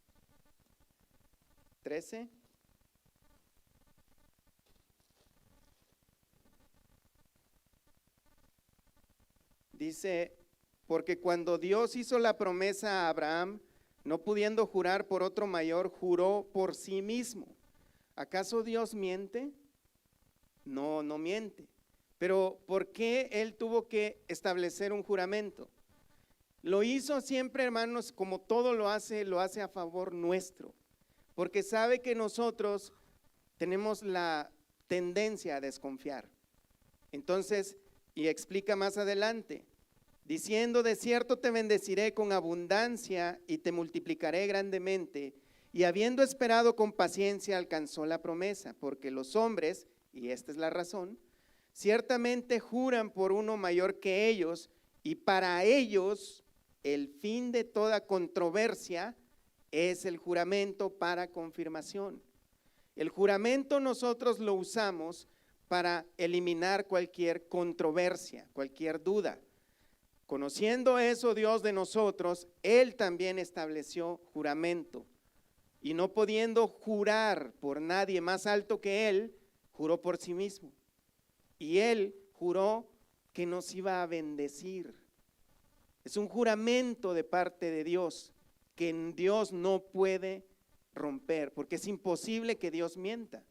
13. Dice, porque cuando Dios hizo la promesa a Abraham, no pudiendo jurar por otro mayor, juró por sí mismo. ¿Acaso Dios miente? No, no miente. Pero ¿por qué Él tuvo que establecer un juramento? Lo hizo siempre, hermanos, como todo lo hace a favor nuestro, porque sabe que nosotros tenemos la tendencia a desconfiar. Entonces, y explica más adelante, diciendo: de cierto te bendeciré con abundancia y te multiplicaré grandemente. Y habiendo esperado con paciencia, alcanzó la promesa, porque los hombres, y esta es la razón, ciertamente juran por uno mayor que ellos, y para ellos el fin de toda controversia es el juramento para confirmación. El juramento nosotros lo usamos para eliminar cualquier controversia, cualquier duda. Conociendo eso Dios de nosotros, Él también estableció juramento. Y no pudiendo jurar por nadie más alto que Él, juró por sí mismo. Y Él juró que nos iba a bendecir. Es un juramento de parte de Dios que Dios no puede romper, porque es imposible que Dios mienta.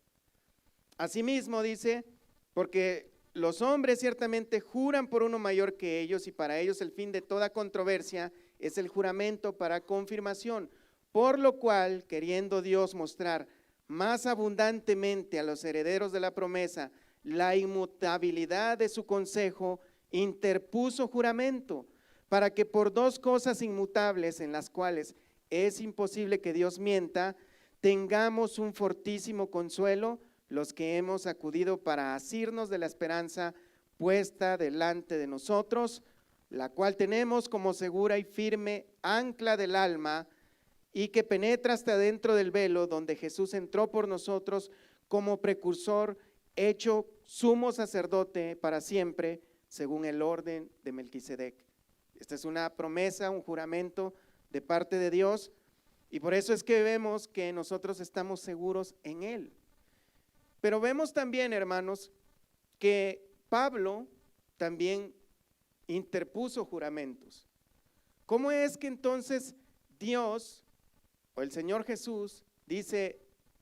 Asimismo dice: porque los hombres ciertamente juran por uno mayor que ellos, y para ellos el fin de toda controversia es el juramento para confirmación. Por lo cual, queriendo Dios mostrar más abundantemente a los herederos de la promesa la inmutabilidad de su consejo, interpuso juramento, para que por dos cosas inmutables en las cuales es imposible que Dios mienta, tengamos un fortísimo consuelo los que hemos acudido para asirnos de la esperanza puesta delante de nosotros, la cual tenemos como segura y firme ancla del alma, y que penetra hasta dentro del velo, donde Jesús entró por nosotros como precursor, hecho sumo sacerdote para siempre, según el orden de Melquisedec. Esta es una promesa, un juramento de parte de Dios, y por eso es que vemos que nosotros estamos seguros en Él. Pero vemos también, hermanos, que Pablo también interpuso juramentos. ¿Cómo es que entonces Dios o el Señor Jesús dice: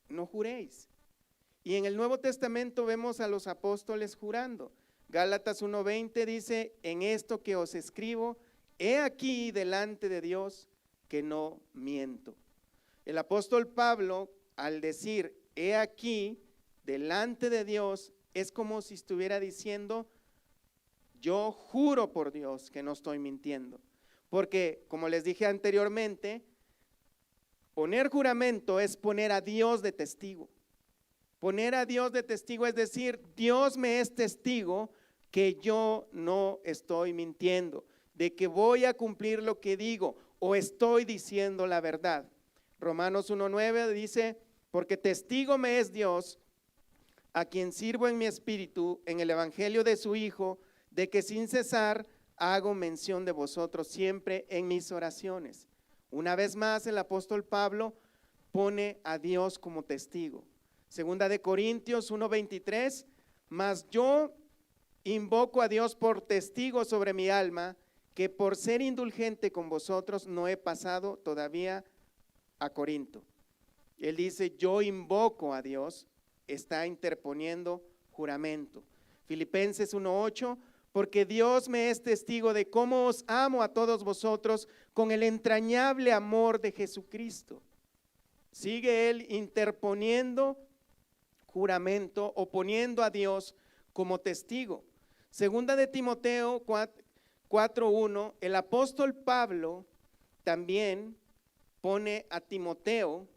no juréis? Y en el Nuevo Testamento vemos a los apóstoles jurando. Gálatas 1:20 dice: en esto que os escribo, he aquí delante de Dios que no miento. El apóstol Pablo, al decir he aquí delante de Dios, es como si estuviera diciendo: yo juro por Dios que no estoy mintiendo. Porque, como les dije anteriormente, poner juramento es poner a Dios de testigo. Poner a Dios de testigo es decir: Dios me es testigo que yo no estoy mintiendo, de que voy a cumplir lo que digo o estoy diciendo la verdad. Romanos 1:9 dice: porque testigo me es Dios, a quien sirvo en mi espíritu en el evangelio de su Hijo, de que sin cesar hago mención de vosotros siempre en mis oraciones. Una vez más el apóstol Pablo pone a Dios como testigo. Segunda de Corintios 1:23, mas yo invoco a Dios por testigo sobre mi alma, que por ser indulgente con vosotros no he pasado todavía a Corinto. Él dice: yo invoco a Dios, está interponiendo juramento. Filipenses 1:8, porque Dios me es testigo de cómo os amo a todos vosotros con el entrañable amor de Jesucristo. Sigue él interponiendo juramento o poniendo a Dios como testigo. Segunda de Timoteo 4:1, el apóstol Pablo también pone a Timoteo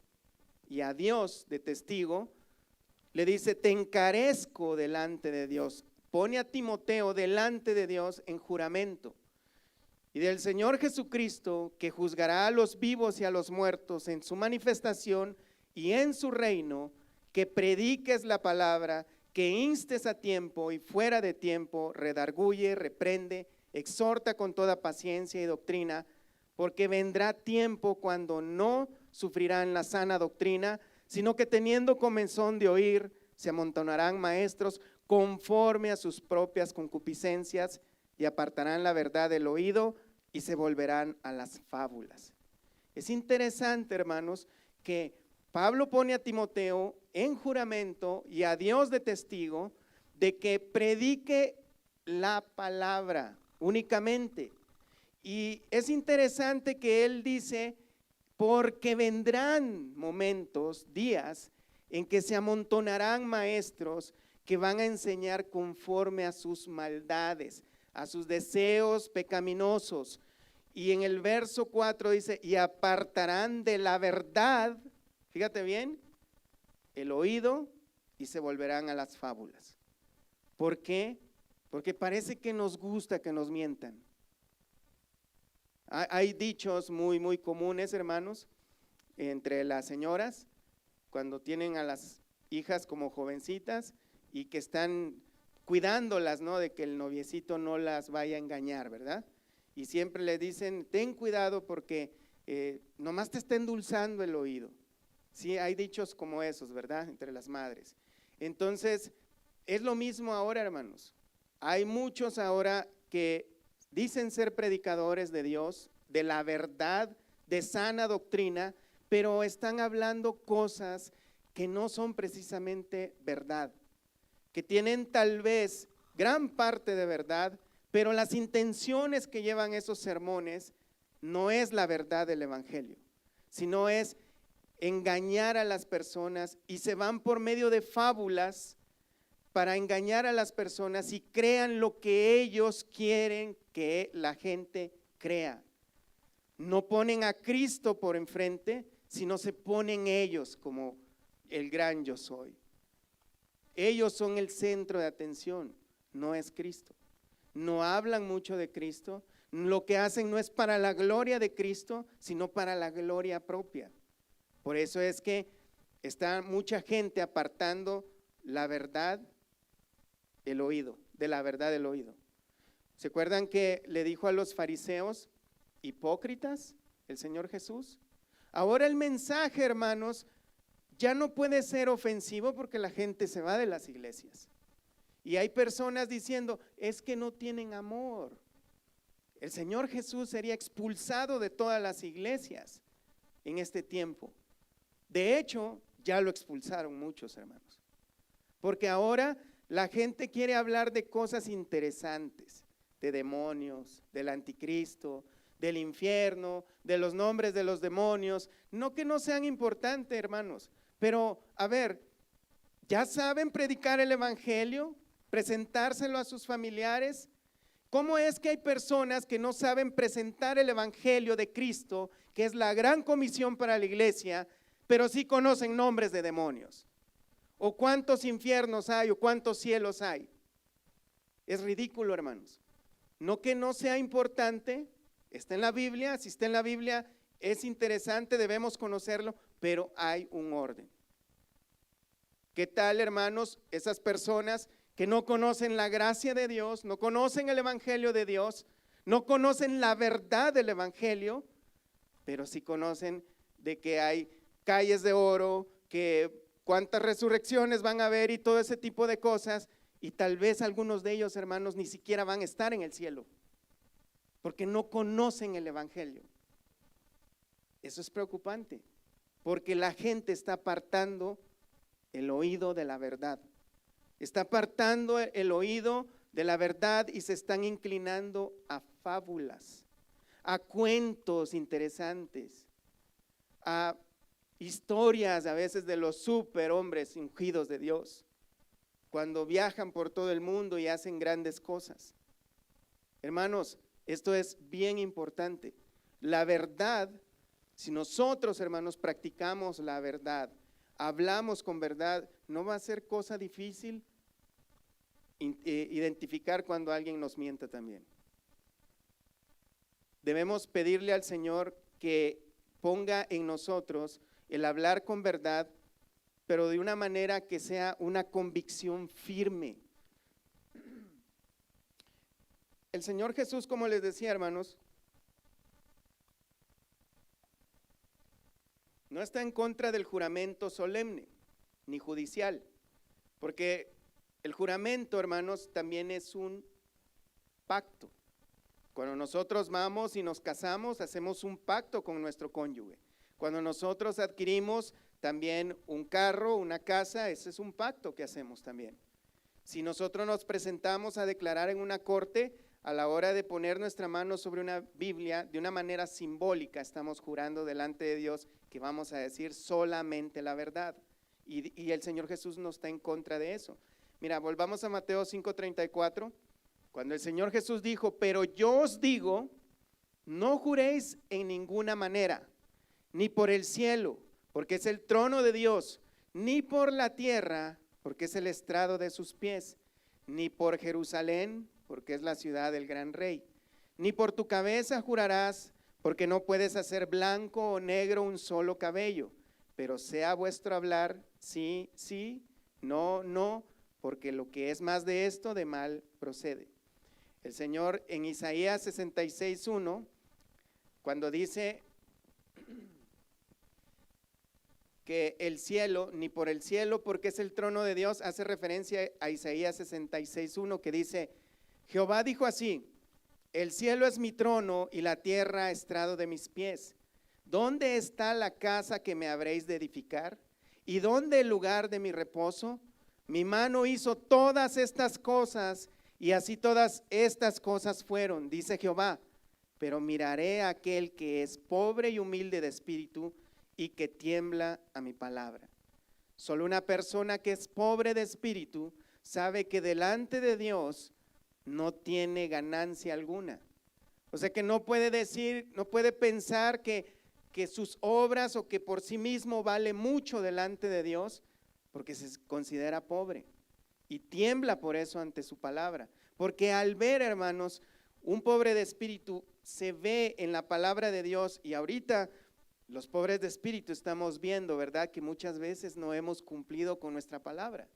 y a Dios de testigo. Le dice: te encarezco delante de Dios. Pone a Timoteo delante de Dios en juramento. Y del Señor Jesucristo, que juzgará a los vivos y a los muertos en su manifestación y en su reino, que prediques la palabra, que instes a tiempo y fuera de tiempo, redarguye, reprende, exhorta con toda paciencia y doctrina, porque vendrá tiempo cuando no sufrirán la sana doctrina, sino que teniendo comezón de oír, se amontonarán maestros conforme a sus propias concupiscencias, y apartarán la verdad del oído y se volverán a las fábulas. Es interesante, hermanos, que Pablo pone a Timoteo en juramento y a Dios de testigo de que predique la palabra únicamente. Y es interesante que él dice porque vendrán momentos, días, en que se amontonarán maestros que van a enseñar conforme a sus maldades, a sus deseos pecaminosos. Y en el verso 4 dice, y apartarán de la verdad, fíjate bien, el oído y se volverán a las fábulas. ¿Por qué? Porque parece que nos gusta que nos mientan. Hay dichos muy comunes, hermanos, entre las señoras, cuando tienen a las hijas como jovencitas y que están cuidándolas, ¿no? De que el noviecito no las vaya a engañar, ¿verdad? Y siempre le dicen, ten cuidado porque nomás te está endulzando el oído. Sí, hay dichos como esos, ¿verdad? Entre las madres. Entonces, es lo mismo ahora, hermanos. Hay muchos ahora que dicen ser predicadores de Dios, de la verdad, de sana doctrina, pero están hablando cosas que no son precisamente verdad, que tienen tal vez gran parte de verdad, pero las intenciones que llevan esos sermones no es la verdad del evangelio, sino es engañar a las personas y se van por medio de fábulas para engañar a las personas y crean lo que ellos quieren que la gente crea. No ponen a Cristo por enfrente, sino se ponen ellos como el gran yo soy. Ellos son el centro de atención, no es Cristo. No hablan mucho de Cristo, lo que hacen no es para la gloria de Cristo, sino para la gloria propia. Por eso es que está mucha gente apartando la verdad del oído, de la verdad del oído. ¿Se acuerdan que le dijo a los fariseos, hipócritas, el Señor Jesús? Ahora el mensaje, hermanos, ya no puede ser ofensivo porque la gente se va de las iglesias. Y hay personas diciendo, es que no tienen amor. El Señor Jesús sería expulsado de todas las iglesias en este tiempo. De hecho, ya lo expulsaron muchos, hermanos. Porque ahora la gente quiere hablar de cosas interesantes, de demonios, del anticristo, del infierno, de los nombres de los demonios. No que no sean importantes, hermanos, pero a ver, ¿ya saben predicar el evangelio? ¿Presentárselo a sus familiares? ¿Cómo es que hay personas que no saben presentar el evangelio de Cristo, que es la gran comisión para la iglesia, pero sí conocen nombres de demonios? ¿O cuántos infiernos hay o cuántos cielos hay? Es ridículo, hermanos. No que no sea importante, está en la Biblia, si está en la Biblia es interesante, debemos conocerlo, pero hay un orden. ¿Qué tal, hermanos, esas personas que no conocen la gracia de Dios, no conocen el evangelio de Dios, no conocen la verdad del evangelio, pero sí conocen de que hay calles de oro, que cuántas resurrecciones van a haber y todo ese tipo de cosas, y tal vez algunos de ellos, hermanos, ni siquiera van a estar en el cielo, porque no conocen el evangelio? Eso es preocupante, porque la gente está apartando el oído de la verdad. Está apartando el oído de la verdad y se están inclinando a fábulas, a cuentos interesantes, a historias a veces de los superhombres ungidos de Dios, cuando viajan por todo el mundo y hacen grandes cosas. Hermanos, esto es bien importante. La verdad, si nosotros, hermanos, practicamos la verdad, hablamos con verdad, no va a ser cosa difícil identificar cuando alguien nos mienta también. Debemos pedirle al Señor que ponga en nosotros el hablar con verdad, pero de una manera que sea una convicción firme. El Señor Jesús, como les decía, hermanos, no está en contra del juramento solemne ni judicial, porque el juramento, hermanos, también es un pacto. Cuando nosotros vamos y nos casamos, hacemos un pacto con nuestro cónyuge. Cuando nosotros adquirimos también un carro, una casa, ese es un pacto que hacemos también. Si nosotros nos presentamos a declarar en una corte, a la hora de poner nuestra mano sobre una Biblia, de una manera simbólica, estamos jurando delante de Dios que vamos a decir solamente la verdad. Y el Señor Jesús no está en contra de eso. Mira, volvamos a Mateo 5:34, cuando el Señor Jesús dijo, pero yo os digo, no juréis en ninguna manera, ni por el cielo, porque es el trono de Dios, ni por la tierra, porque es el estrado de sus pies, ni por Jerusalén, porque es la ciudad del gran rey, ni por tu cabeza jurarás, porque no puedes hacer blanco o negro un solo cabello, pero sea vuestro hablar sí, sí, no, no, porque lo que es más de esto, de mal procede. El Señor en Isaías 66:1, cuando dice que el cielo, ni por el cielo, porque es el trono de Dios, hace referencia a Isaías 66:1, que dice, Jehová dijo así, el cielo es mi trono y la tierra estrado de mis pies. ¿Dónde está la casa que me habréis de edificar? ¿Y dónde el lugar de mi reposo? Mi mano hizo todas estas cosas, y así todas estas cosas fueron, dice Jehová. Pero miraré a aquel que es pobre y humilde de espíritu, y que tiembla a mi palabra. Solo una persona que es pobre de espíritu sabe que delante de Dios no tiene ganancia alguna. O sea que no puede decir, no puede pensar que sus obras o que por sí mismo vale mucho delante de Dios, porque se considera pobre y tiembla por eso ante su palabra. Porque al ver, hermanos, un pobre de espíritu se ve en la palabra de Dios, y ahorita los pobres de espíritu estamos viendo, ¿verdad?, que muchas veces no hemos cumplido con nuestra palabra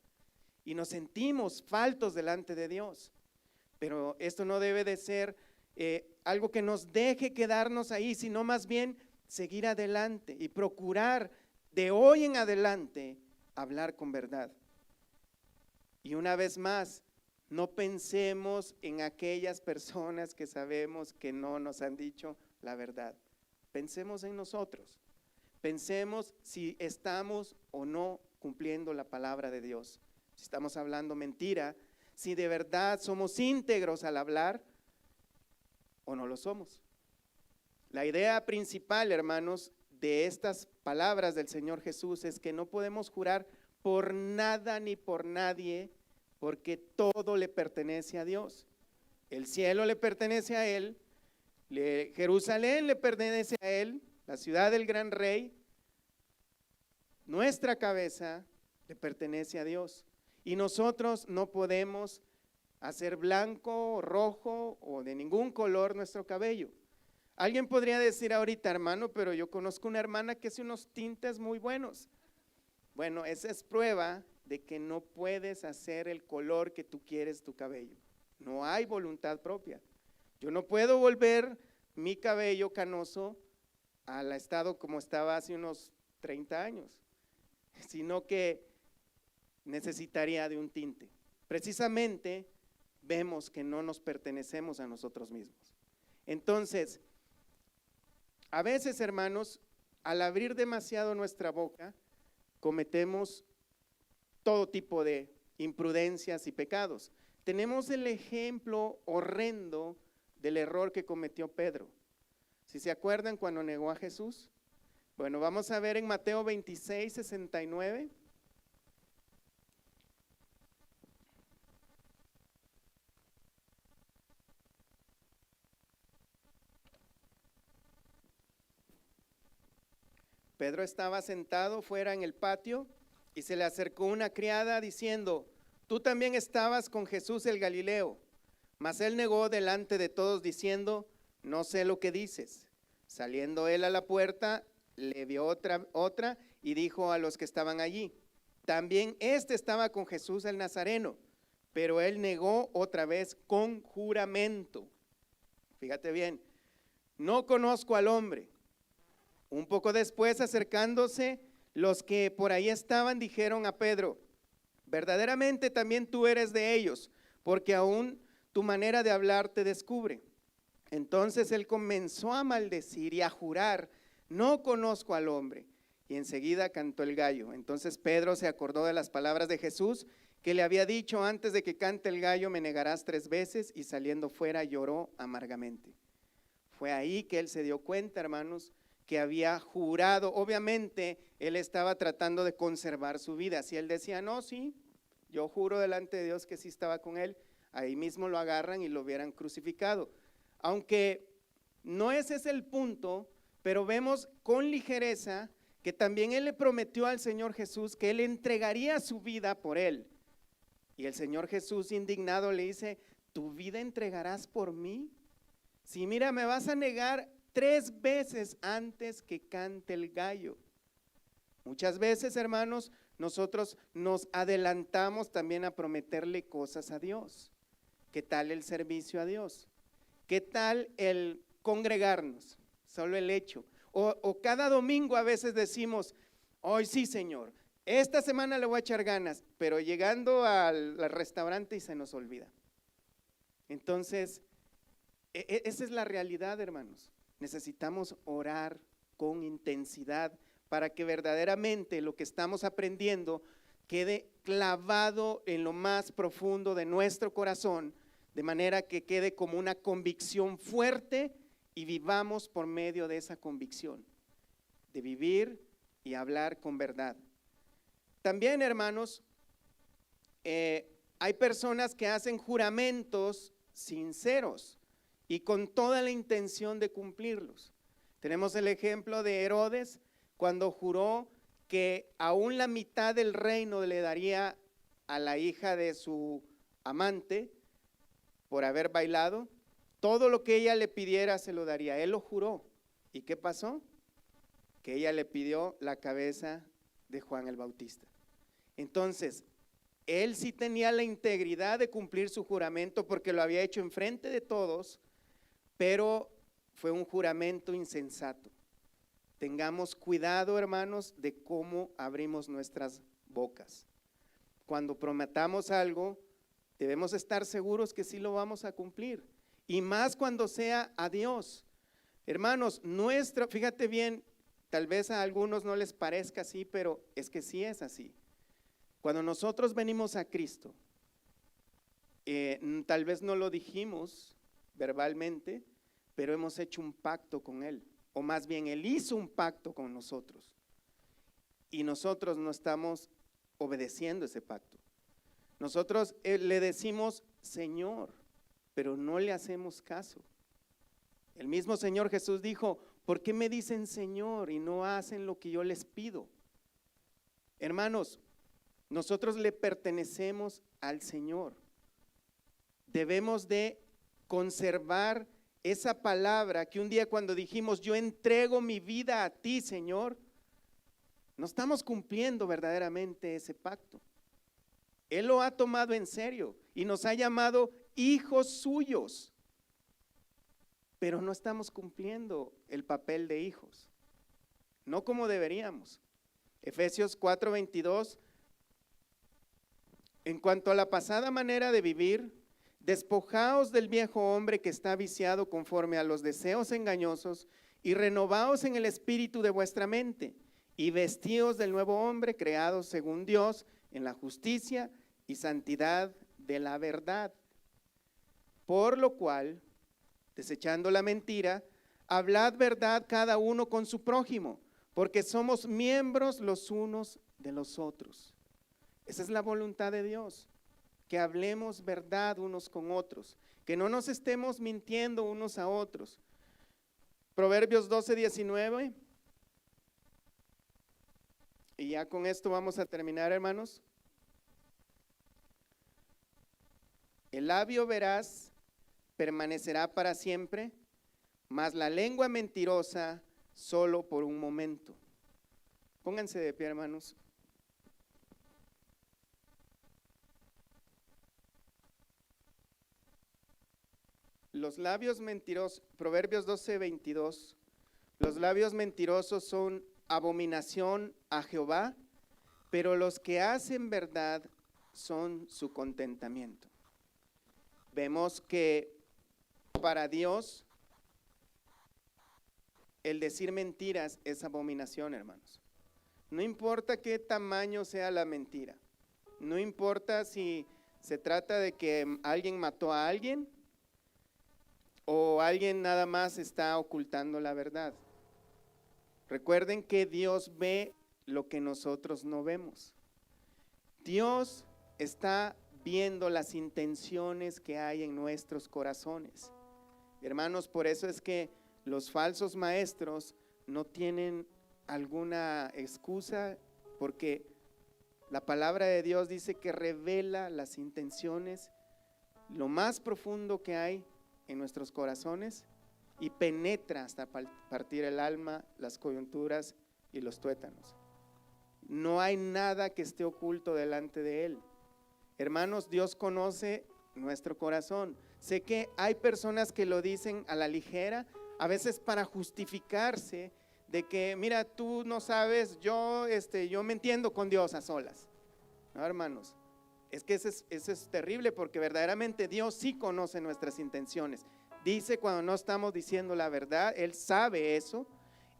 y nos sentimos faltos delante de Dios. Pero esto no debe de ser algo que nos deje quedarnos ahí, sino más bien seguir adelante y procurar de hoy en adelante hablar con verdad. Y una vez más, no pensemos en aquellas personas que sabemos que no nos han dicho la verdad. Pensemos en nosotros. Pensemos si estamos o no cumpliendo la palabra de Dios. Si estamos hablando mentira, si de verdad somos íntegros al hablar o no lo somos. La idea principal, hermanos, de estas palabras del Señor Jesús es que no podemos jurar por nada ni por nadie, porque todo le pertenece a Dios. El cielo le pertenece a Él, Jerusalén le pertenece a Él, la ciudad del gran rey, nuestra cabeza le pertenece a Dios. Y nosotros no podemos hacer blanco, rojo o de ningún color nuestro cabello. Alguien podría decir ahorita, hermano, pero yo conozco una hermana que hace unos tintes muy buenos. Bueno, esa es prueba de que no puedes hacer el color que tú quieres tu cabello. No hay voluntad propia. Yo no puedo volver mi cabello canoso al estado como estaba hace unos 30 años, sino que necesitaría de un tinte. Precisamente vemos que no nos pertenecemos a nosotros mismos. Entonces, a veces, hermanos, al abrir demasiado nuestra boca, cometemos todo tipo de imprudencias y pecados. Tenemos el ejemplo horrendo del error que cometió Pedro. ¿Sí se acuerdan cuando negó a Jesús? Bueno, vamos a ver en Mateo 26:69. Pedro estaba sentado fuera en el patio y se le acercó una criada diciendo, tú también estabas con Jesús el Galileo. Mas él negó delante de todos diciendo, no sé lo que dices. Saliendo él a la puerta, le vio otra y dijo a los que estaban allí, también este estaba con Jesús el Nazareno, pero él negó otra vez con juramento. Fíjate bien, no conozco al hombre. Un poco después, acercándose, los que por ahí estaban dijeron a Pedro, verdaderamente también tú eres de ellos, porque aún tu manera de hablar te descubre. Entonces él comenzó a maldecir y a jurar, no conozco al hombre. y enseguida cantó el gallo. Entonces Pedro se acordó de las palabras de Jesús, que le había dicho: antes de que cante el gallo me negarás 3 veces, y saliendo fuera lloró amargamente. Fue ahí que él se dio cuenta, hermanos, que había jurado. Obviamente él estaba tratando de conservar su vida. Si él decía: no, sí, yo juro delante de Dios que sí estaba con él, ahí mismo lo agarran y lo hubieran crucificado. Aunque no ese es el punto, pero vemos con ligereza que también él le prometió al Señor Jesús que él entregaría su vida por él. Y el Señor Jesús, indignado, le dice: ¿tu vida entregarás por mí? Si mira, me vas a negar 3 veces antes que cante el gallo. Muchas veces, hermanos, nosotros nos adelantamos también a prometerle cosas a Dios. ¿Qué tal el servicio a Dios? ¿Qué tal el congregarnos? Solo el hecho. O cada domingo a veces decimos: hoy sí, Señor, esta semana le voy a echar ganas, pero llegando al restaurante y se nos olvida. Entonces, esa es la realidad, hermanos. Necesitamos orar con intensidad para que verdaderamente lo que estamos aprendiendo quede clavado en lo más profundo de nuestro corazón, de manera que quede como una convicción fuerte y vivamos por medio de esa convicción, de vivir y hablar con verdad. También, hermanos, hay personas que hacen juramentos sinceros y con toda la intención de cumplirlos. Tenemos el ejemplo de Herodes, cuando juró que aún la mitad del reino le daría a la hija de su amante por haber bailado. Todo lo que ella le pidiera se lo daría, él lo juró. ¿Y qué pasó? Que ella le pidió la cabeza de Juan el Bautista. Entonces, él sí tenía la integridad de cumplir su juramento porque lo había hecho enfrente de todos, pero fue un juramento insensato. Tengamos cuidado, hermanos, de cómo abrimos nuestras bocas. Cuando prometamos algo, debemos estar seguros que sí lo vamos a cumplir. Y más cuando sea a Dios. Hermanos, fíjate bien, tal vez a algunos no les parezca así, pero es que sí es así. Cuando nosotros venimos a Cristo, tal vez no lo dijimos verbalmente, pero hemos hecho un pacto con Él. O más bien, Él hizo un pacto con nosotros. Y nosotros no estamos obedeciendo ese pacto. Nosotros le decimos Señor, pero no le hacemos caso. El mismo Señor Jesús dijo: ¿por qué me dicen Señor y no hacen lo que yo les pido? Hermanos, nosotros le pertenecemos al Señor. Debemos de conservar esa palabra que un día cuando dijimos: yo entrego mi vida a ti, Señor, no estamos cumpliendo verdaderamente ese pacto. Él lo ha tomado en serio y nos ha llamado hijos suyos, pero no estamos cumpliendo el papel de hijos, no como deberíamos. Efesios 4:22, en cuanto a la pasada manera de vivir, despojaos del viejo hombre que está viciado conforme a los deseos engañosos y renovaos en el espíritu de vuestra mente y vestíos del nuevo hombre creado según Dios en la justicia y santidad de la verdad. Por lo cual, desechando la mentira, hablad verdad cada uno con su prójimo, porque somos miembros los unos de los otros. Esa es la voluntad de Dios, que hablemos verdad unos con otros, que no nos estemos mintiendo unos a otros. Proverbios 12:19, y ya con esto vamos a terminar, hermanos. El labio veraz permanecerá para siempre, mas la lengua mentirosa solo por un momento. Pónganse de pie, hermanos. Los labios mentirosos, Proverbios 12:22, los labios mentirosos son abominación a Jehová, pero los que hacen verdad son su contentamiento. Vemos que para Dios el decir mentiras es abominación, hermanos. No importa qué tamaño sea la mentira. No importa si se trata de que alguien mató a alguien o alguien nada más está ocultando la verdad. Recuerden que Dios ve lo que nosotros no vemos. Dios está viendo las intenciones que hay en nuestros corazones. Hermanos, por eso es que los falsos maestros no tienen alguna excusa, porque la palabra de Dios dice que revela las intenciones, lo más profundo que hay en nuestros corazones, y penetra hasta partir el alma, las coyunturas y los tuétanos. No hay nada que esté oculto delante de Él. Hermanos, Dios conoce nuestro corazón. Sé que hay personas que lo dicen a la ligera, a veces para justificarse de que, mira, tú no sabes, yo me entiendo con Dios a solas. No, hermanos, es que eso es terrible, porque verdaderamente Dios sí conoce nuestras intenciones. Dice cuando no estamos diciendo la verdad, Él sabe eso.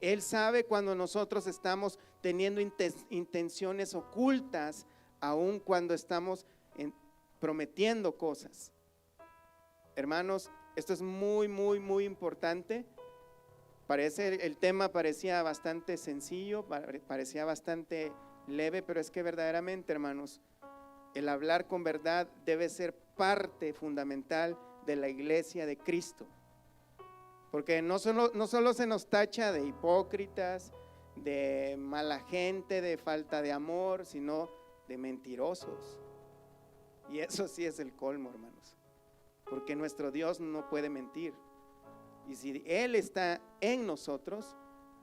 Él sabe cuando nosotros estamos teniendo intenciones ocultas, aun cuando estamos prometiendo cosas. Hermanos, esto es muy, muy, muy importante. El tema parecía bastante sencillo, parecía bastante leve, pero es que verdaderamente, hermanos, el hablar con verdad debe ser parte fundamental de la iglesia de Cristo. Porque no solo se nos tacha de hipócritas, de mala gente, de falta de amor, sino de mentirosos. Y eso sí es el colmo, hermanos, porque nuestro Dios no puede mentir. Y si Él está en nosotros,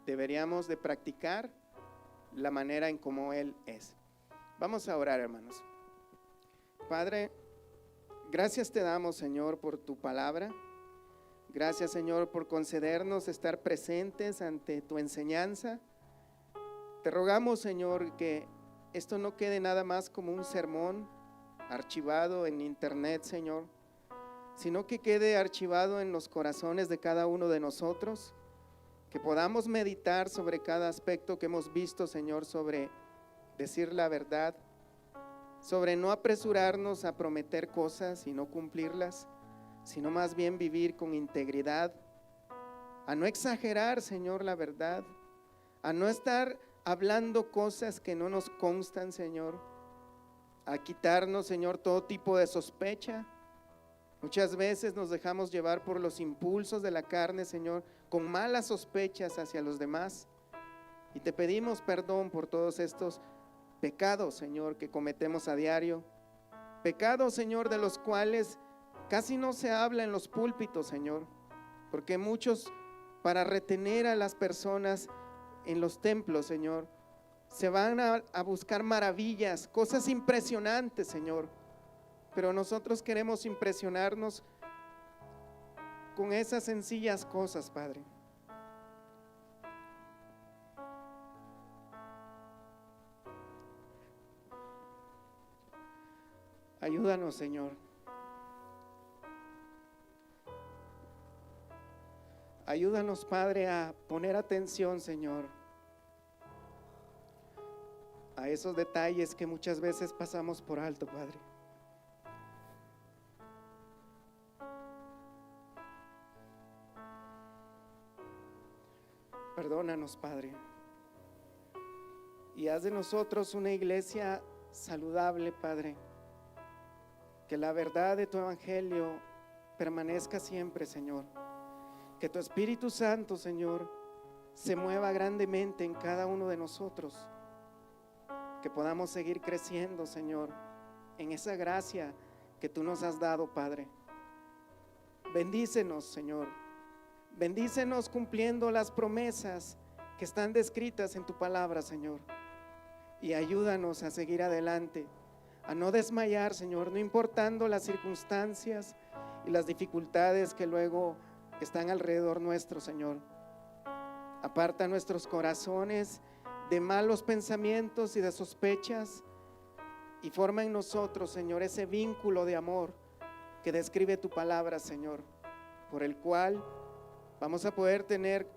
deberíamos de practicar la manera en cómo Él es. Vamos a orar, hermanos. Padre, gracias te damos, Señor, por tu palabra. Gracias, Señor, por concedernos estar presentes ante tu enseñanza. Te rogamos, Señor, que esto no quede nada más como un sermón archivado en internet, Señor, sino que quede archivado en los corazones de cada uno de nosotros, que podamos meditar sobre cada aspecto que hemos visto, Señor, sobre decir la verdad, sobre no apresurarnos a prometer cosas y no cumplirlas, sino más bien vivir con integridad, a no exagerar, Señor, la verdad, a no estar hablando cosas que no nos constan, Señor, a quitarnos, Señor, todo tipo de sospecha. Muchas veces nos dejamos llevar por los impulsos de la carne, Señor, con malas sospechas hacia los demás, y te pedimos perdón por todos estos pecados, Señor, que cometemos a diario, pecados, Señor, de los cuales casi no se habla en los púlpitos, Señor, porque muchos, para retener a las personas en los templos, Señor, se van a buscar maravillas, cosas impresionantes, Señor, pero nosotros queremos impresionarnos con esas sencillas cosas, Padre. Ayúdanos, Señor. Ayúdanos, Padre, a poner atención, Señor, a esos detalles que muchas veces pasamos por alto, Padre. Perdónanos, Padre, y haz de nosotros una iglesia saludable, Padre, que la verdad de tu evangelio permanezca siempre, Señor, que tu Espíritu Santo, Señor, se mueva grandemente en cada uno de nosotros, que podamos seguir creciendo, Señor, en esa gracia que tú nos has dado, Padre. Bendícenos, Señor, bendícenos cumpliendo las promesas que están descritas en tu palabra, Señor, y ayúdanos a seguir adelante, a no desmayar, Señor, no importando las circunstancias y las dificultades que luego están alrededor nuestro, Señor. Aparta nuestros corazones de malos pensamientos y de sospechas, y forma en nosotros, Señor, ese vínculo de amor que describe tu palabra, Señor, por el cual vamos a poder tener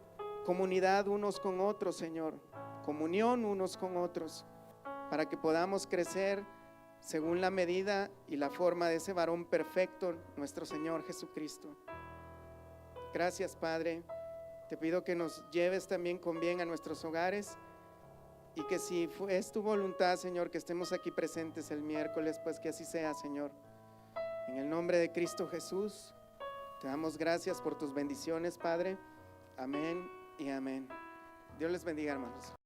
comunidad unos con otros, Señor, comunión unos con otros, para que podamos crecer según la medida y la forma de ese varón perfecto, nuestro Señor Jesucristo. Gracias, Padre. Te pido que nos lleves también con bien a nuestros hogares y que si es tu voluntad, Señor, que estemos aquí presentes el miércoles, pues que así sea, Señor. En el nombre de Cristo Jesús, te damos gracias por tus bendiciones, Padre. Amén y amén. Dios les bendiga, hermanos.